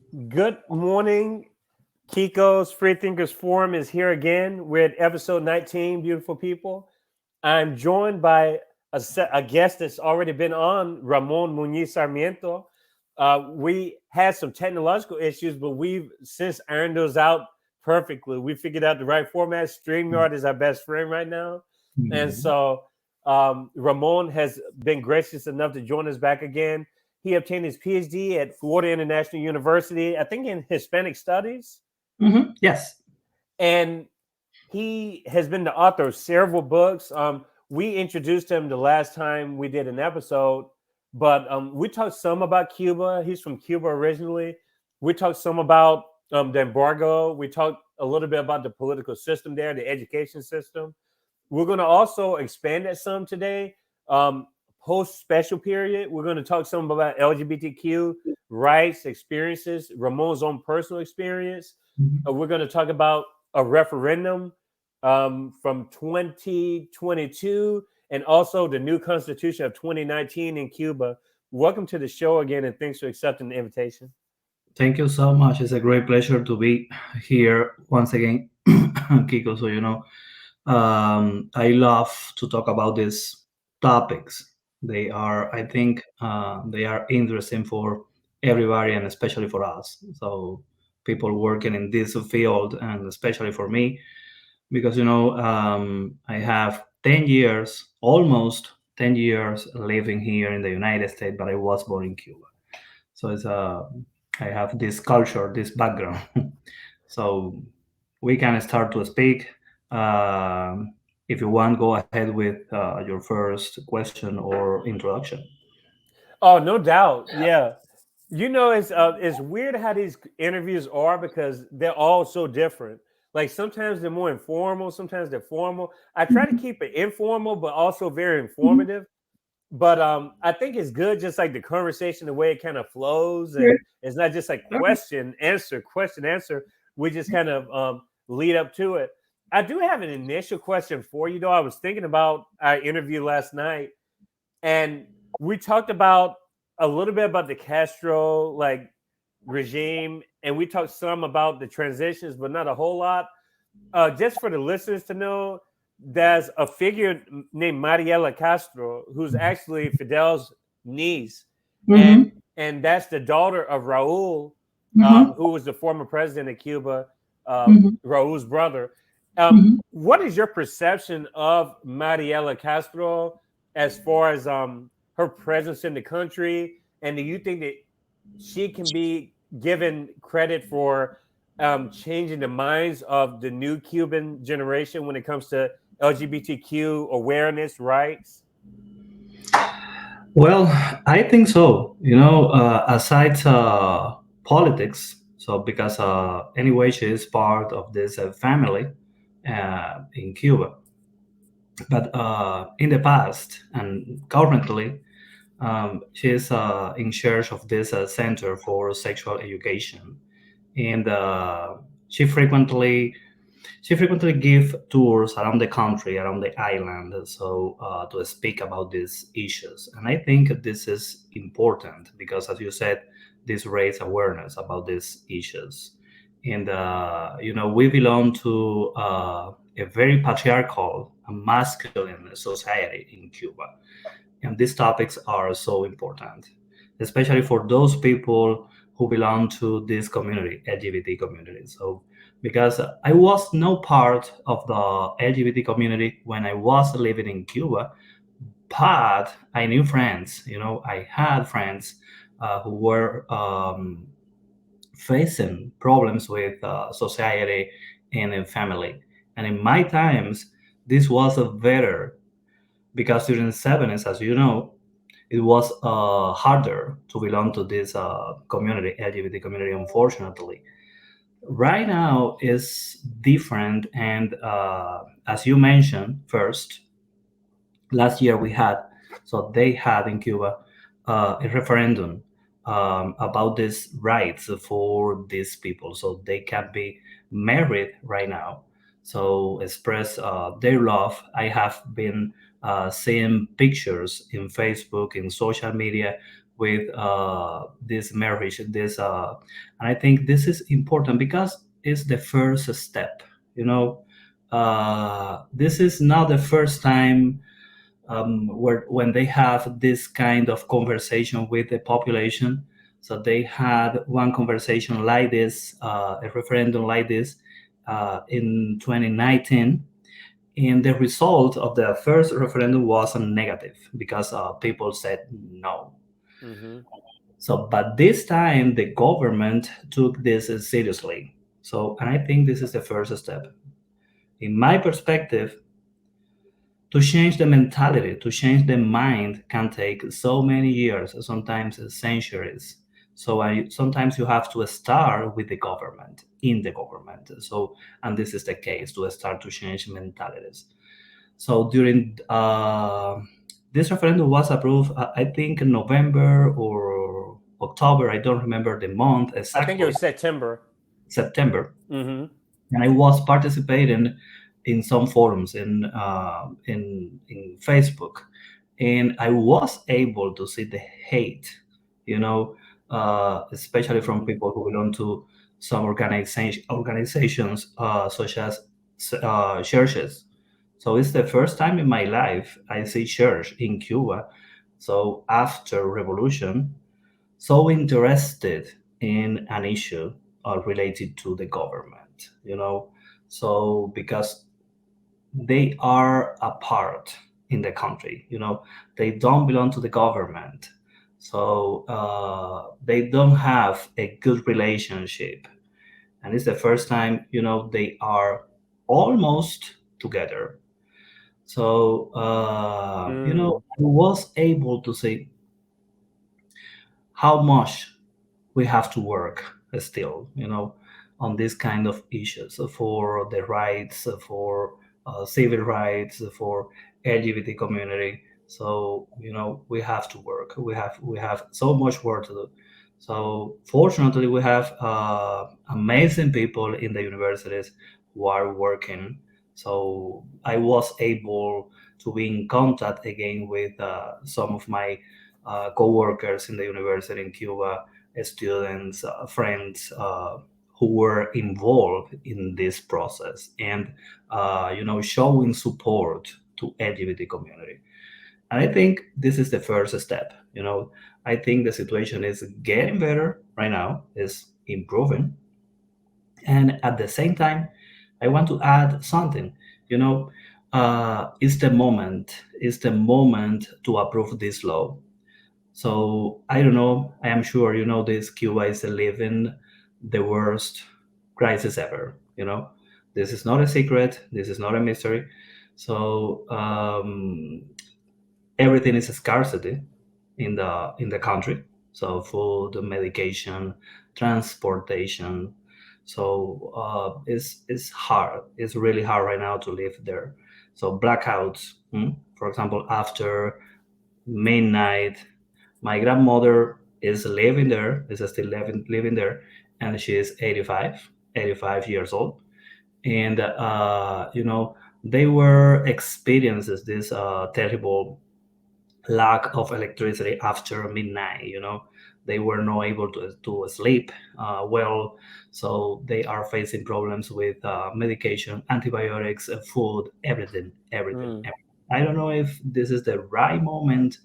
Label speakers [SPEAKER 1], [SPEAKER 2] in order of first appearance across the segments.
[SPEAKER 1] Good morning. Kiko's Free Thinkers Forum is here again. We're at episode 19, beautiful people. I'm joined by a guest that's already been on, Ramón Muñiz Sarmiento. We had some technological issues, but we've since ironed those out perfectly. We figured out the right format. StreamYard is our best friend right now. And
[SPEAKER 2] Mhm.
[SPEAKER 1] so Ramon has been gracious enough to join us back again. He obtained his PhD at Florida International University, I think in Hispanic Studies.
[SPEAKER 2] Yes.
[SPEAKER 1] And he has been the author of several books. We introduced him the last time we did an episode, but we talked some about Cuba. He's from Cuba originally. We talked some about the embargo. We talked a little bit about the political system there, the education system. We're going to also expand that some today. Post special period, we're going to talk some about LGBTQ rights, experiences, Ramon's own personal experience.
[SPEAKER 2] Mhm.
[SPEAKER 1] We're going to talk about a referendum from 2022 and also the new constitution of 2019 in Cuba. Welcome to the show again, and thanks for accepting the invitation.
[SPEAKER 2] Thank you so much. It's a great pleasure to be here once again, Kiko. I love to talk about these topics. They are, I think, they are interesting for everybody and especially for us. So, people working in this field, and especially for me, because I have 10 years, almost 10 years living here in the United States, but I was born in Cuba. So I have this culture, this background. So we can start to speak. If you want, go ahead with your first question or introduction.
[SPEAKER 1] Oh, no doubt. Yeah. It's weird how these interviews are because they're all so different. Like sometimes they're more informal, sometimes they're formal. I try to keep it informal, but also very informative. But I think it's good, just like the conversation, the way it kind of flows, and it's not just like question answer. We just kind of lead up to it. I do have an initial question for you, though. I was thinking about our interview last night, and we talked about a little bit about the Castro regime, and we talked some about the transitions, but not a whole lot. Just for the listeners to know, there's a figure named Mariela Castro who's actually Fidel's niece, and
[SPEAKER 2] Mm-hmm.
[SPEAKER 1] that's the daughter of Raul,
[SPEAKER 2] Mm-hmm.
[SPEAKER 1] who was the former president of Cuba,
[SPEAKER 2] Mm-hmm.
[SPEAKER 1] Raul's brother.
[SPEAKER 2] Mm-hmm.
[SPEAKER 1] What is your perception of Mariela Castro as far as her presence in the country, and do you think that she can be given credit for changing the minds of the new Cuban generation when it comes to LGBTQ awareness, rights?
[SPEAKER 2] Well, I think so. Aside politics, so because anyway, she is part of this family in Cuba. But in the past and currently, she's in charge of this Center for Sexual Education, and she frequently she frequently give tours around the country, around the island, so to speak about these issues. And I think this is important because, as you said, this raise awareness about these issues. And we belong to a very patriarchal and masculine society in Cuba, and these topics are so important, especially for those people who belong to this community, LGBT community. So, because I was no part of the LGBT community when I was living in Cuba, but I knew friends. I had friends who were facing problems with society and in family. And in my times, this was a better because during the 70s, as you know, it was harder to belong to this community, LGBT community, unfortunately. Right now is different, and as you mentioned first, last year they had in Cuba a referendum about these rights for these people, so they can be married right now. So express their love. I have been seeing pictures in Facebook, in social media with this marriage, and I think this is important because it's the first step. You know, this is not the first time where when they have this kind of conversation with the population. So they had one conversation like this, a referendum like this, in 2019, and the result of the first referendum was a negative because people said no.
[SPEAKER 1] Mm-hmm.
[SPEAKER 2] So, but this time the government took this seriously. So, and I think this is the first step. In my perspective, to change the mentality, to change the mind can take so many years, sometimes centuries. So sometimes you have to start with the government, in the government. So, and this is the case to start to change mentalities. So during this referendum was approved, I think in November or October. I don't remember the month
[SPEAKER 1] I think it
[SPEAKER 2] exactly.
[SPEAKER 1] was September.
[SPEAKER 2] September,
[SPEAKER 1] Mm-hmm.
[SPEAKER 2] and I was participating in some forums in Facebook, and I was able to see the hate, especially from
[SPEAKER 1] Mm-hmm.
[SPEAKER 2] people who belong to some organizations such as churches. So it's the first time in my life I see church in Cuba. So after revolution, so interested in an issue related to the government, so because they are a part in the country, they don't belong to the government. So they don't have a good relationship, and it's the first time, they are almost together. So
[SPEAKER 1] Mm.
[SPEAKER 2] I was able to say how much we have to work still, on these kind of issues for the rights, for civil rights, for LGBT community. So we have to work. We have so much work to do. So fortunately, we have amazing people in the universities who are working. So I was able to be in contact again with some of my co-workers in the university in Cuba, students, friends who were involved in this process, and showing support to LGBT community. And I think this is the first step. I think the situation is getting better right now, is improving, and at the same time, I want to add something. You know, it's the moment to approve this law. So I don't know. I am sure you know this. Cuba is living the worst crisis ever. This is not a secret. This is not a mystery. So everything is a scarcity in the country. So food, medication, transportation. So it's hard. It's really hard right now to live there. So blackouts, for example, after midnight. My grandmother is living there, is still living there, and she is 85 years old. And, they were experiences this terrible lack of electricity after midnight. They were not able to sleep well. So they are facing problems with medication, antibiotics, food, everything.
[SPEAKER 1] Mm.
[SPEAKER 2] I don't know if this is the right moment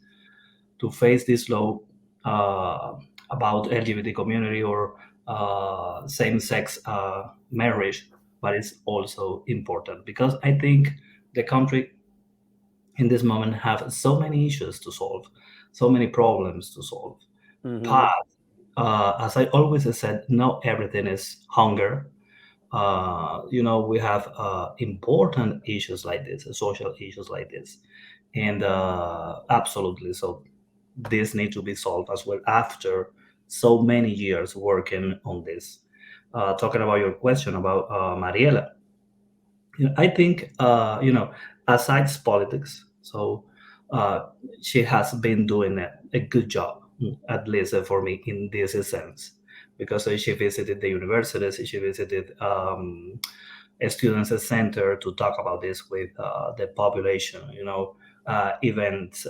[SPEAKER 2] to face this law uh, about LGBT community or same-sex marriage, but it's also important because I think the country in this moment have so many issues to solve, so many problems to solve.
[SPEAKER 1] Mm-hmm.
[SPEAKER 2] But as I always said, not everything is hunger. We have important issues like this, social issues like this, and absolutely. So this need to be solved as well after so many years working on this. Talking about your question about Mariela, I think aside politics, so uh, she has been doing a good job, at least for me in this sense, because she visited the universities, she visited a students center to talk about this with the population. events,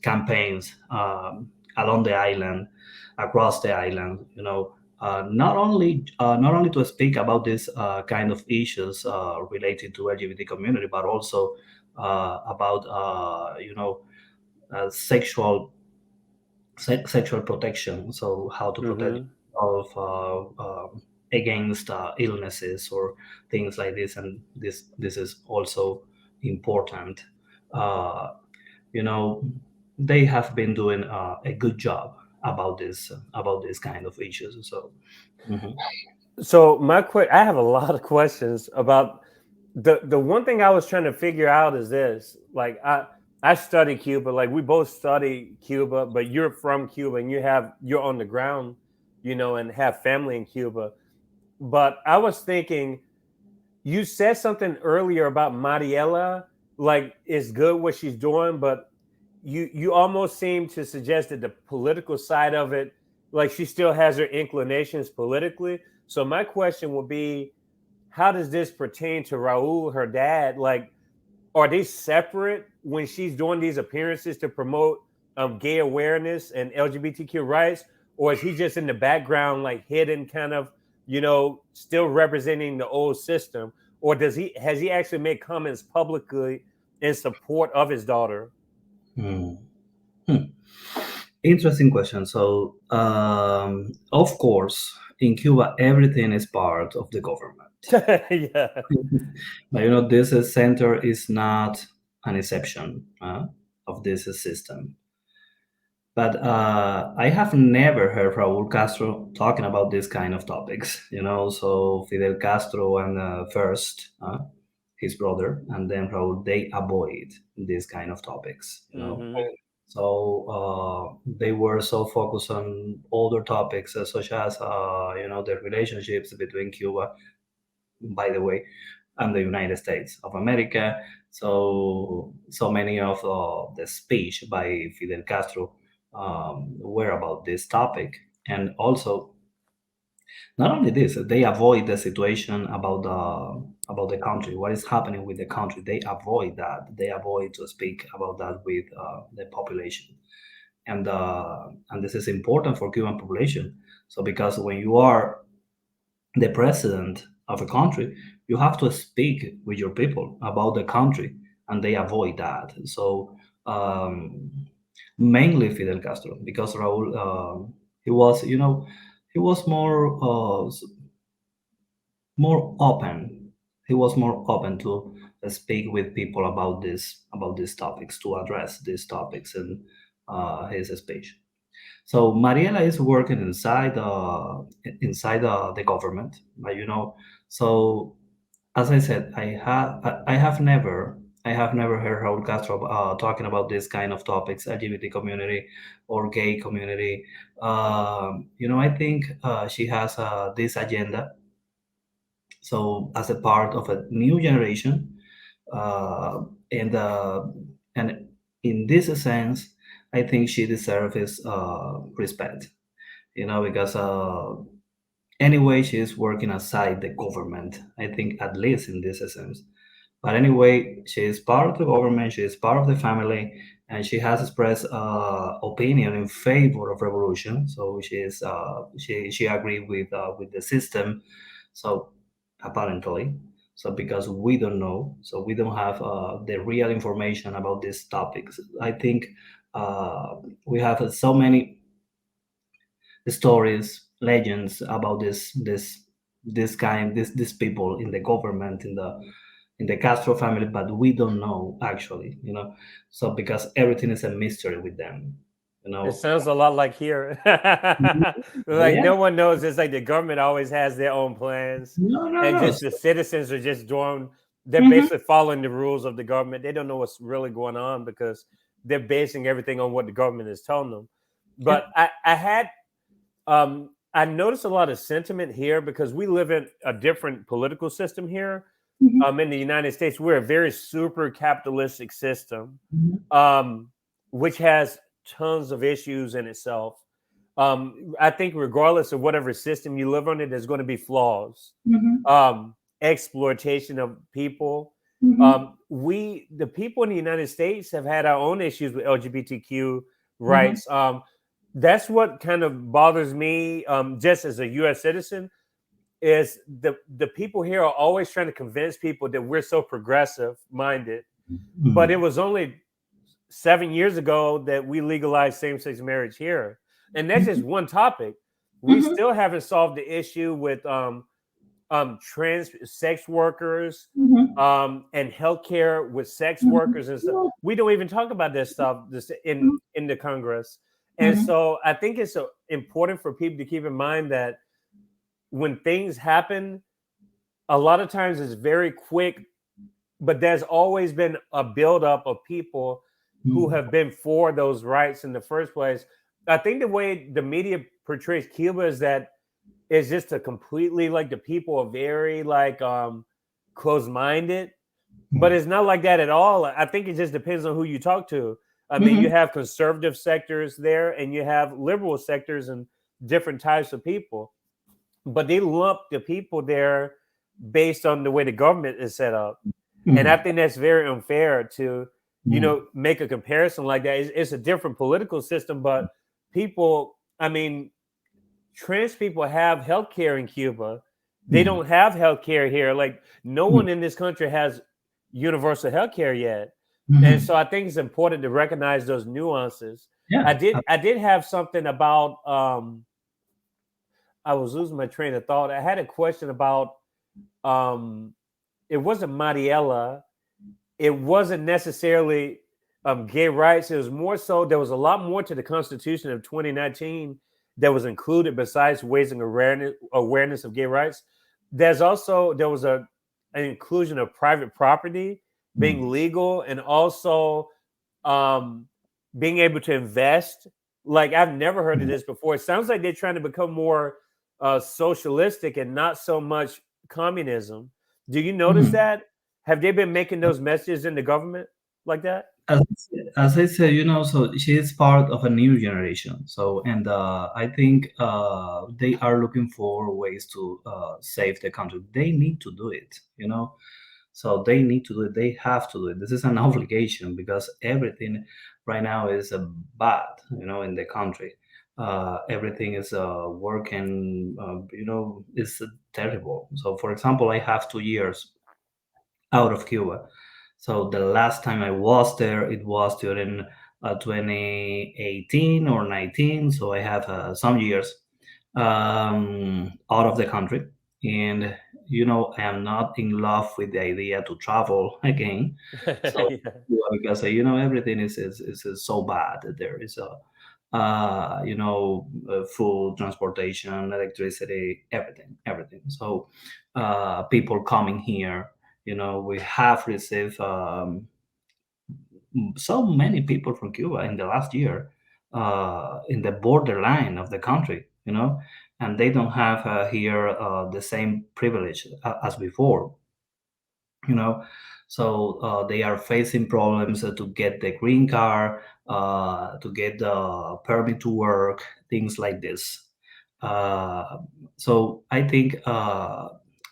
[SPEAKER 2] campaigns along the island, across the island. Not only to speak about this kind of issues related to LGBT community, but also about sexual sexual protection. So how to protect
[SPEAKER 1] Mm-hmm.
[SPEAKER 2] yourself against illnesses or things like this, and this is also important. Uh, you know, they have been doing a good job about this kind of issues. So, mhm.
[SPEAKER 1] So I have a lot of questions about the one thing I was trying to figure out is this. Like I study Cuba, like we both study Cuba, but you're from Cuba and you're on the ground, and have family in Cuba. But I was thinking you said something earlier about Mariela, like it's good what she's doing, but you almost seem to suggest that the political side of it, like she still has her inclinations politically. So my question would be, how does this pertain to Raul, her dad? Like, are they separate when she's doing these appearances to promote gay awareness and LGBTQ rights, or is he just in the background, like hidden, kind of, still representing the old system, or has he actually made comments publicly in support of his daughter?
[SPEAKER 2] Hmm. Hmm. Interesting question. So, of course, in Cuba, everything is part of the government.
[SPEAKER 1] Yeah.
[SPEAKER 2] But this center is not an exception of this system. But I have never heard Raúl Castro talking about this kind of topics. So Fidel Castro and first his brother, and then Raúl, they avoid these kind of topics.
[SPEAKER 1] Hmm.
[SPEAKER 2] So they were so focused on other topics, such as the relationships between Cuba, by the way, and the United States of America. So many of the speech by Fidel Castro were about this topic, and also not only this, they avoid the situation about the country, what is happening with the country. They avoid that. They avoid to speak about that with the population, and this is important for Cuban population. So because when you are the president of a country, you have to speak with your people about the country, and they avoid that. So um, mainly Fidel Castro, because Raúl, he was, he was more open. He was more open to speak with people about these topics, to address these topics in his speech. So Mariela is working inside the government, but so as I said, I have never heard Raúl Castro talking about this kind of topics, LGBT community or gay community. I think she has this agenda. So as a part of a new generation, uh, and uh, and in this sense, I think she deserves respect. Because anyway, she is working outside the government. I think at least in this sense. But anyway, she is part of the government. She is part of the family, and she has expressed opinion in favor of revolution. So she agreed with the system. So apparently, so because we don't know, so we don't have the real information about these topics. I think uh, we have so many stories, legends about these people in the government, in the Castro family, but we don't know actually. So because everything is a mystery with them, you
[SPEAKER 1] It
[SPEAKER 2] know.
[SPEAKER 1] sounds a lot like here. Like
[SPEAKER 2] Yeah.
[SPEAKER 1] no one knows. It's like the government always has their own plans,
[SPEAKER 2] No, no,
[SPEAKER 1] and
[SPEAKER 2] no.
[SPEAKER 1] just the citizens are just doing. They're
[SPEAKER 2] Mhm.
[SPEAKER 1] basically following the rules of the government. They don't know what's really going on because they're basing everything on what the government is telling them. But
[SPEAKER 2] Yeah.
[SPEAKER 1] I noticed a lot of sentiment here because we live in a different political system here.
[SPEAKER 2] Mhm.
[SPEAKER 1] In the United States, we're a very super capitalistic system,
[SPEAKER 2] Mhm.
[SPEAKER 1] um, which has tons of issues in itself. I think regardless of whatever system you live under, there's going to be flaws.
[SPEAKER 2] Mhm.
[SPEAKER 1] Exploitation of people,
[SPEAKER 2] Mhm.
[SPEAKER 1] The people in the United States have had our own issues with LGBTQ
[SPEAKER 2] Mhm.
[SPEAKER 1] rights. That's what kind of bothers me, just as a U.S. citizen, is the people here are always trying to convince people that we're so progressive minded. But it
[SPEAKER 2] Mhm.
[SPEAKER 1] was only 7 years ago that we legalized same-sex marriage here, and that's just
[SPEAKER 2] Mhm.
[SPEAKER 1] one topic. We
[SPEAKER 2] Mhm.
[SPEAKER 1] still haven't solved the issue with trans sex workers,
[SPEAKER 2] Mhm.
[SPEAKER 1] and healthcare with sex
[SPEAKER 2] Mhm.
[SPEAKER 1] workers and stuff.
[SPEAKER 2] Yeah.
[SPEAKER 1] We don't even talk about this stuff
[SPEAKER 2] Mhm.
[SPEAKER 1] in the Congress. And
[SPEAKER 2] Mhm.
[SPEAKER 1] so I think it's important for people to keep in mind that when things happen, a lot of times it's very quick, but there's always been a buildup of people who
[SPEAKER 2] Mhm.
[SPEAKER 1] have been for those rights in the first place. I think the way the media portrays Cuba is that it's just a completely, like, the people are very, like, close-minded, but it's not like that at all. I think it just depends on who you talk to. I mean, you
[SPEAKER 2] Mhm.
[SPEAKER 1] have conservative sectors there and you have liberal sectors and different types of people, but they lump the people there based on the way the government is set up. And I
[SPEAKER 2] Mhm.
[SPEAKER 1] think that's very unfair to,
[SPEAKER 2] Mhm.
[SPEAKER 1] make a comparison like that. It's a different political system, but people, I mean, trans people have healthcare in Cuba. They
[SPEAKER 2] Mhm.
[SPEAKER 1] don't have healthcare here. Like, no
[SPEAKER 2] Mhm.
[SPEAKER 1] one in this country has universal healthcare yet. And
[SPEAKER 2] Mhm.
[SPEAKER 1] so I think it's important to recognize those nuances. I
[SPEAKER 2] Yeah.
[SPEAKER 1] did I did have something about I was losing my train of thought. I had a question about um it wasn't Mariella. It wasn't necessarily gay rights. It was more so there was a lot more to the Constitution of 2019 that was included besides raising awareness of gay rights. There was an inclusion of private property
[SPEAKER 2] Mhm.
[SPEAKER 1] being legal, and also um, being able to invest. Like, I've never heard of
[SPEAKER 2] Mhm.
[SPEAKER 1] this before. It sounds like they're trying to become more socialistic and not so much communism. Do you notice
[SPEAKER 2] Mhm.
[SPEAKER 1] that? Have they been making those messages in the government like that?
[SPEAKER 2] As I said, so she is part of a new generation. So, and I think they are looking for ways to save the country. They need to do it, So they need to do it. They have to do it. This is an obligation because everything right now is bad, in the country. Everything is working, it's terrible. So, for example, I have 2 years out of Cuba. So the last time I was there, it was during 2018 or 19. So I have some years out of the country. And, I am not in love with the idea to travel again. So,
[SPEAKER 1] Yeah.
[SPEAKER 2] because, everything is so bad. There is food, transportation, electricity, everything. So people coming here, we have received so many people from Cuba in the last year in the borderline of the country, and they don't have here the same privilege as before, you know so they are facing problems to get the green card, to get the permit to work, things like this. uh, so I think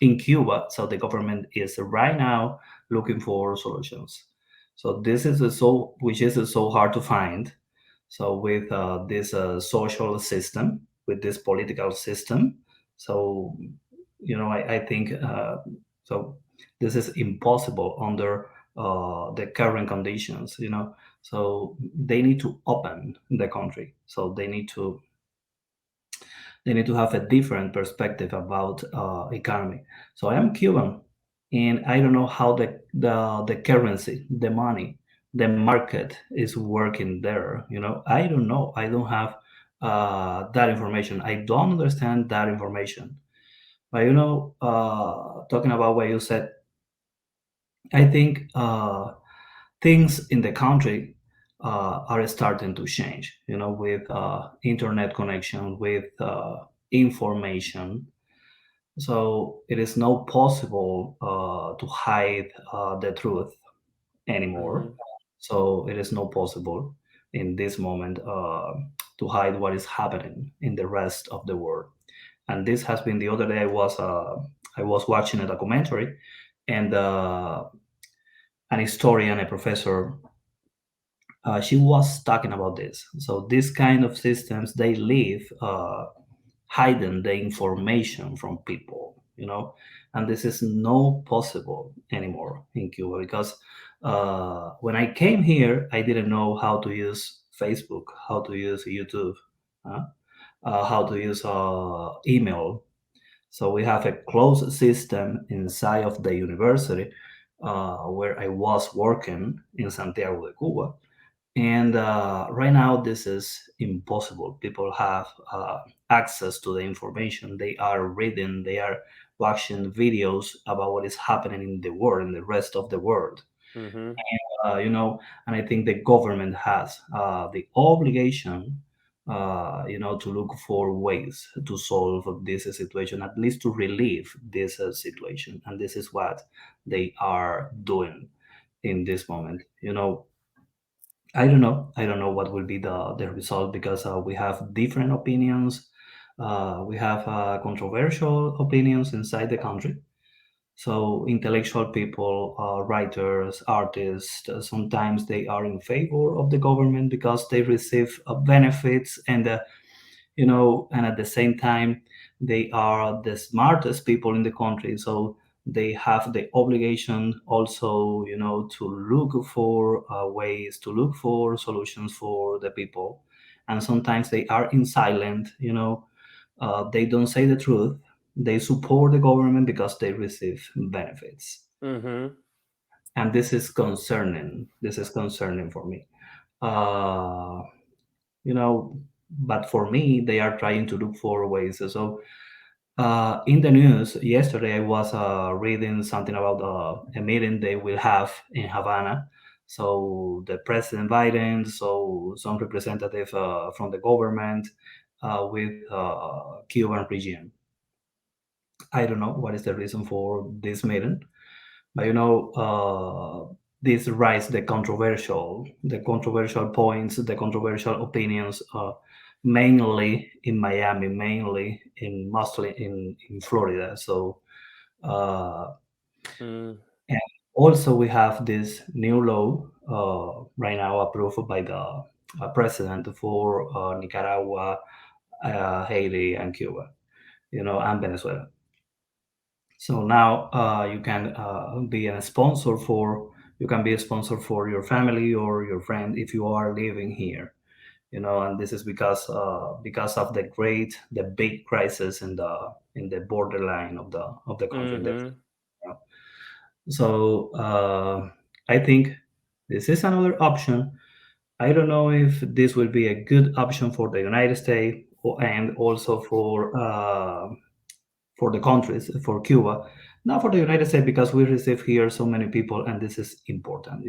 [SPEAKER 2] in Cuba, so the government is right now looking for solutions. So this is so which is so hard to find. So with this social system, with this political system, so I think so this is impossible under the current conditions. So they need to open the country. So they need to have a different perspective about economy. So I am Cuban, and I don't know how the currency, the money, the market is working there. I don't know. I don't have that information. I don't understand that information. But talking about what you said, I think things in the country are starting to change. With internet connection, with information. So it is not possible to hide the truth anymore.
[SPEAKER 1] Hmm.
[SPEAKER 2] So it is not possible in this moment to hide what is happening in the rest of the world. And this has been the other day. I was watching a documentary, and an historian, a professor, she was talking about this. So these kind of systems, they leave hiding the information from people, and this is no possible anymore in Cuba because when I came here, I didn't know how to use Facebook, how to use YouTube, uh, how to use email. So we have a closed system inside of the university where I was working in Santiago de Cuba. And right now, this is impossible. People have access to the information. They are reading, they are watching videos about what is happening in the world, in the rest of the world.
[SPEAKER 1] Mm-hmm.
[SPEAKER 2] And I think the government has the obligation, to look for ways to solve this situation, at least to relieve this situation. And this is what they are doing in this moment. I don't know. I don't know what will be the result because we have different opinions. We have controversial opinions inside the country. So intellectual people, writers, artists, sometimes they are in favor of the government because they receive benefits, and at the same time they are the smartest people in the country, so they have the obligation also, to look for ways to look for solutions for the people. And sometimes they are in silent, they don't say the truth. They support the government because they receive benefits,
[SPEAKER 1] Mm-hmm.
[SPEAKER 2] and this is concerning for me. uh, but for me, they are trying to look for ways. So in the news yesterday, I was reading something about a meeting they will have in Havana. So the President Biden, so some representative from the government with Cuban regime. I don't know what is the reason for this meeting, but this rise the controversial points, the controversial opinions, mainly in Miami, mainly in mostly in Florida. So uh,
[SPEAKER 1] Mm.
[SPEAKER 2] and also we have this new law right now approved by the president for Nicaragua, Haiti, and Cuba, and Venezuela. So now you can be a sponsor for your family or your friend if you are living here, and this is because of the big crisis in the borderline of the country.
[SPEAKER 1] Mm-hmm.
[SPEAKER 2] So I think this is another option. I don't know if this will be a good option for the United States and also for the countries, for Cuba, not for the United States, because we receive here so many people, and this is important.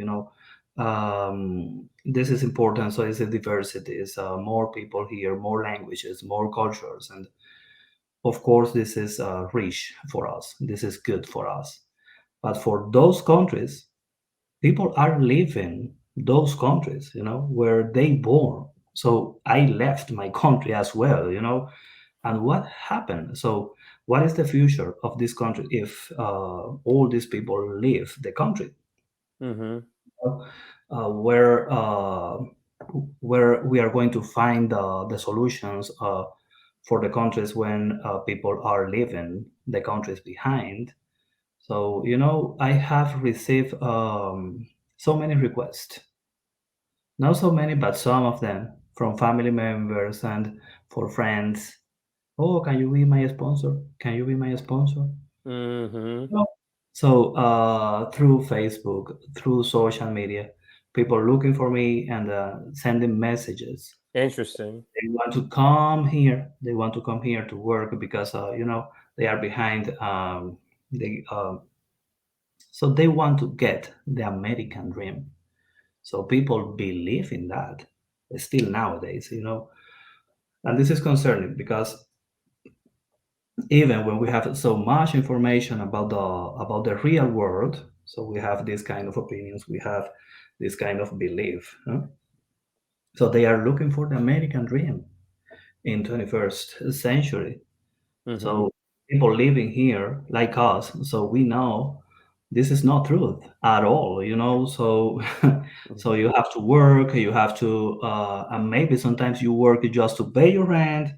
[SPEAKER 2] This is important. So it's a diversity. It's more people here, more languages, more cultures, and of course, this is rich for us. This is good for us. But for those countries, people are leaving those countries, where they born. So I left my country as well, and what happened? So what is the future of this country if all these people leave the country?
[SPEAKER 1] Mm-hmm.
[SPEAKER 2] uh, where uh, where we are going to find the solutions for the countries when people are leaving the countries behind. So I have received so many requests, not so many, but some of them from family members and for friends. Oh, can you be my sponsor? Can you be my sponsor?
[SPEAKER 1] Mm-hmm.
[SPEAKER 2] No. So through Facebook, through social media, people looking for me and sending messages.
[SPEAKER 1] Interesting.
[SPEAKER 2] They want to come here. They want to come here to work because they are behind. They So they want to get the American dream. So people believe in that still nowadays. And this is concerning because even when we have so much information about the real world, so we have these kind of opinions, we have this kind of belief, huh? So they are looking for the American dream in 21st century.
[SPEAKER 1] Mm-hmm.
[SPEAKER 2] So people living here like us, so we know this is not truth at all, you know. So so you have to work, you have to and maybe sometimes you work just to pay your rent,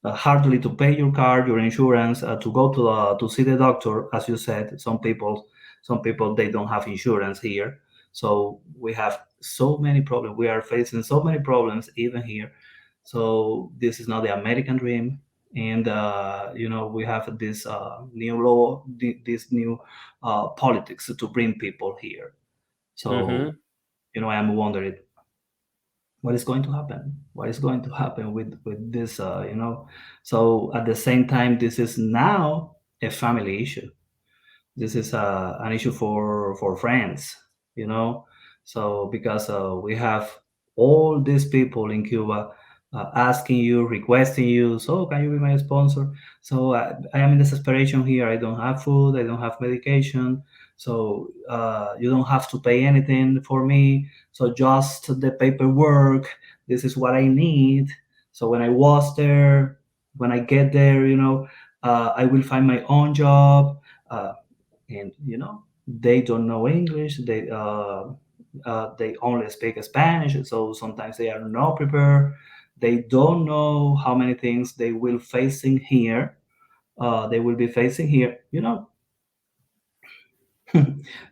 [SPEAKER 2] hardly to pay your car, your insurance, to go to see the doctor. As you said, some people they don't have insurance here, so we have so many problems. We are facing so many problems even here. So this is not the American dream, and you know, we have this new law, this new politics to bring people here. So
[SPEAKER 1] Mm-hmm.
[SPEAKER 2] you know, I'm wondering what is going to happen, what is going to happen with this, you know. So at the same time, this is now a family issue. This is an issue for friends, you know. So because we have all these people in Cuba asking you, requesting you, so can you be my sponsor? So I am in desperation here. I don't have food, I don't have medication, so you don't have to pay anything for me, so just the paperwork, this is what I need. So when I was there, when I get there, you know, I will find my own job. And you know, they don't know English, they only speak Spanish, so sometimes they are not prepared. They don't know how many things they will facing here, they will be facing here, you know.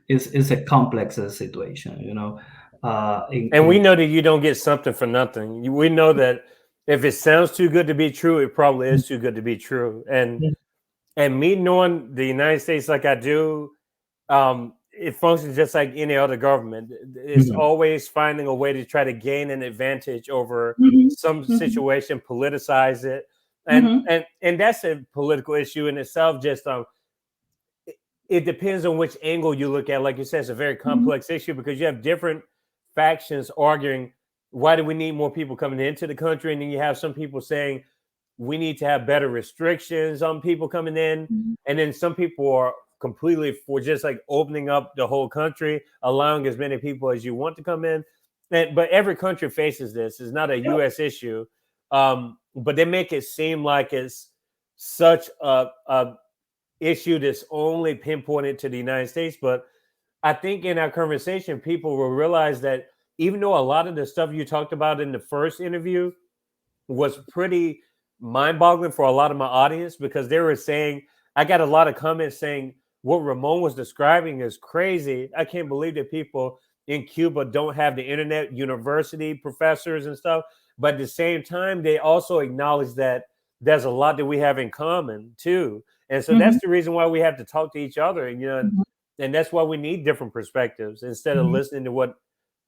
[SPEAKER 2] It's a complex situation, you know.
[SPEAKER 1] And we
[SPEAKER 2] In
[SPEAKER 1] know that you don't get something for nothing. We know that if it sounds too good to be true, it probably is too good to be true. And me knowing the United States like I do, it functions just like any other government. It's
[SPEAKER 2] Mhm.
[SPEAKER 1] always finding a way to try to gain an advantage over
[SPEAKER 2] Mhm.
[SPEAKER 1] some
[SPEAKER 2] Mhm.
[SPEAKER 1] situation, politicize it, and
[SPEAKER 2] Mhm.
[SPEAKER 1] that's a political issue in itself. Just it depends on which angle you look at. Like you said, it's a very
[SPEAKER 2] Mhm.
[SPEAKER 1] complex issue because you have different factions arguing why do we need more people coming into the country, and then you have some people saying we need to have better restrictions on people coming in,
[SPEAKER 2] Mhm.
[SPEAKER 1] and then some people are completely for just like opening up the whole country, allowing as many people as you want to come in. And but every country faces this. It's not a
[SPEAKER 2] Yep.
[SPEAKER 1] U.S. issue, but they make it seem like it's such a issue that's only pinpointed to the United States. But I think in our conversation, people will realize that even though a lot of the stuff you talked about in the first interview was pretty mind-boggling for a lot of my audience, because they were saying, I got a lot of comments saying what Ramon was describing is crazy. I can't believe that people in Cuba don't have the internet, university professors and stuff. But at the same time, they also acknowledge that there's a lot that we have in common too. And so that's
[SPEAKER 2] Mhm.
[SPEAKER 1] the reason why we have to talk to each other, and
[SPEAKER 2] Mhm.
[SPEAKER 1] and that's why we need different perspectives instead of
[SPEAKER 2] Mhm.
[SPEAKER 1] listening to what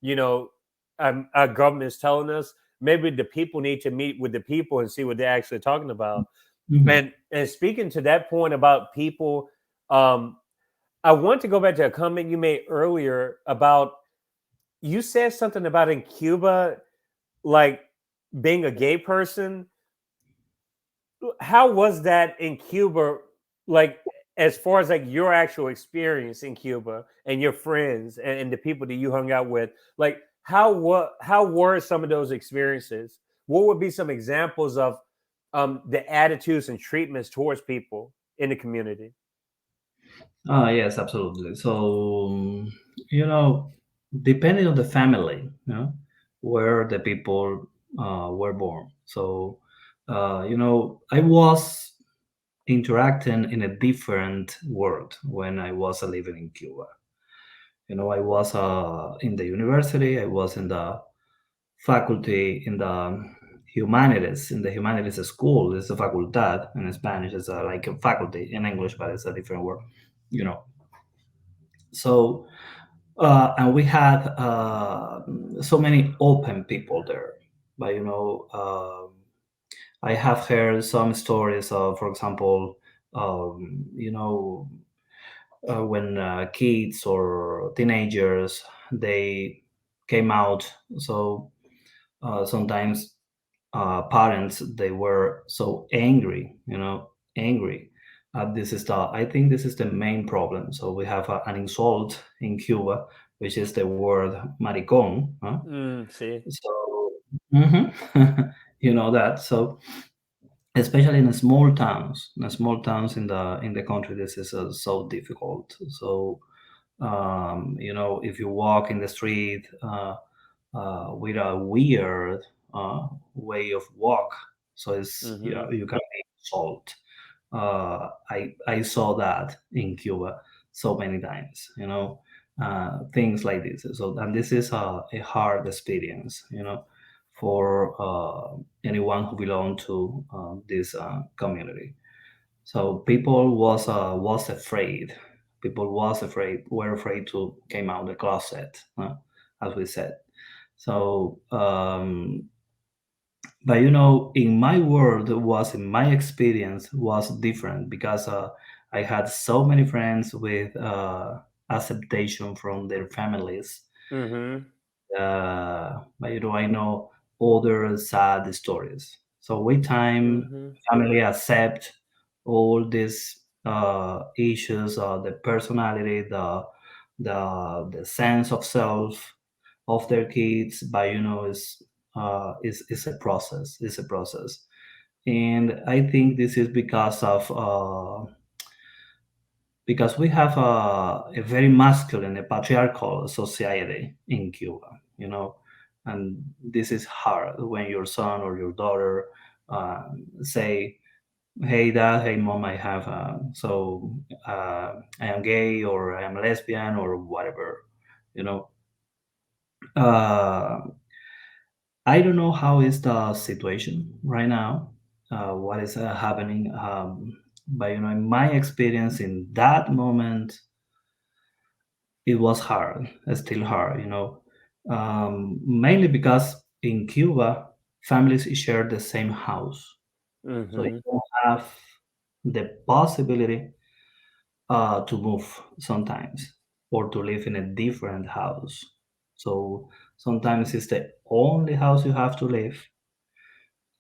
[SPEAKER 1] you know our government is telling us. Maybe the people need to meet with the people and see what they're actually talking about.
[SPEAKER 2] Mhm.
[SPEAKER 1] And speaking to that point about people, um, I want to go back to a comment you made earlier about, you said something about in Cuba, like being a gay person. How was that in Cuba? Like, as far as like your actual experience in Cuba and your friends and the people that you hung out with, like how were some of those experiences? What would be some examples of the attitudes and treatments towards people in the community?
[SPEAKER 2] Yes, absolutely. So, you know, depending on the family, you know, where the people were born. So, you know, I was interacting in a different world when I was living in Cuba. You know, I was in the university, I was in the faculty in the humanities, in the humanities school. It's a facultad in Spanish. It's like a faculty in English, but it's a different word, you know. So and we had so many open people there. But you know, I have heard some stories of, for example, you know, when kids or teenagers they came out. So sometimes parents they were so angry, you know, angry. This is the I think this is the main problem. So we have an insult in Cuba, which is the word maricon. Huh?
[SPEAKER 1] See.
[SPEAKER 2] So mhm. You know that. So especially in the small towns. In the small towns in the country, this is so difficult. So if you walk in the street with a weird way of walk, so it's
[SPEAKER 1] Mm-hmm.
[SPEAKER 2] you can be assaulted. I saw that in Cuba so many times, things like this. So, and this is a hard experience, for anyone who belong to this community. So people was afraid. People was afraid. Were afraid to came out the closet, as we said. So but in my world was in my experience was different because I had so many friends with acceptation from their families.
[SPEAKER 1] Mm-hmm.
[SPEAKER 2] But I know other sad stories. So with time,
[SPEAKER 1] Mm-hmm.
[SPEAKER 2] family accept all these issues, the personality, the sense of self of their kids. But is a process. It's a process, and I think this is because we have a very masculine, a patriarchal society in Cuba, and this is hard when your son or your daughter say, "Hey, dad, hey, mom, I am gay or I am lesbian or whatever," you know. Uh, I don't know how is the situation right now, what is happening, but in my experience in that moment it was hard, it's still hard, mainly because in Cuba, families share the same house. So you
[SPEAKER 1] Mm-hmm.
[SPEAKER 2] don't have the possibility to move sometimes or to live in a different house. So sometimes it's the only house you have to live,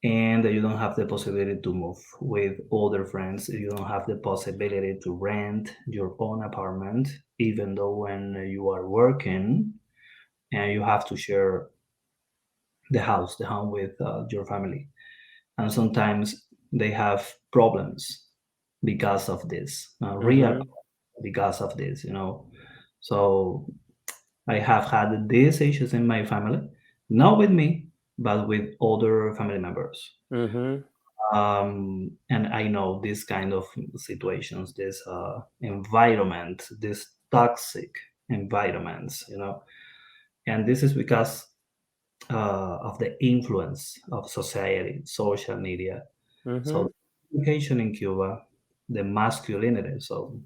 [SPEAKER 2] and you don't have the possibility to move with other friends. You don't have the possibility to rent your own apartment, even though when you are working and you have to share the home with your family. And sometimes they have problems because of this, real
[SPEAKER 1] Mm-hmm.
[SPEAKER 2] because of this. So I have had these issues in my family, not with me, but with other family members.
[SPEAKER 1] Mm-hmm.
[SPEAKER 2] And I know this kind of situations, this environment, this toxic environments, and this is because of the influence of society, social media.
[SPEAKER 1] Mm-hmm.
[SPEAKER 2] So, education in Cuba, the masculinity, so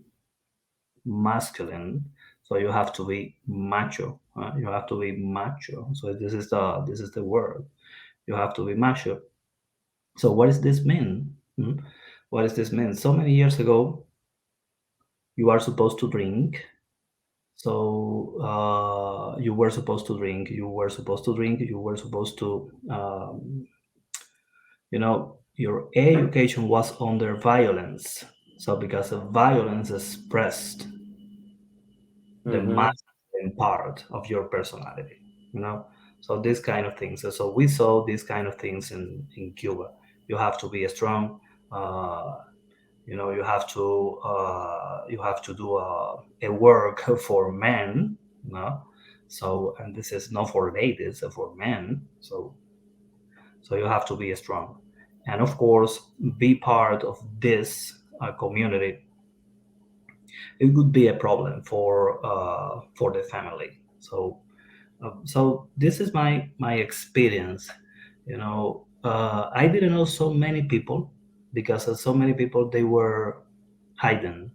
[SPEAKER 2] masculine. So you have to be macho. You have to be macho. So this is the word. You have to be macho. So what does this mean? What does this mean? So many years ago, you are supposed to drink. So you were supposed to drink. You were supposed to drink. You were supposed to. Your education was under violence. So because of violence expressed the
[SPEAKER 1] Mm-hmm.
[SPEAKER 2] masculine part of your personality. You know, so these kind of things. So we saw these kind of things in Cuba. You have to be strong. Uh, you have to do a work for men. So, and this is not for ladies, for men. So you have to be strong, and of course be part of this community. It would be a problem for the family. So this is my experience. I didn't know so many people because so many people they were hidden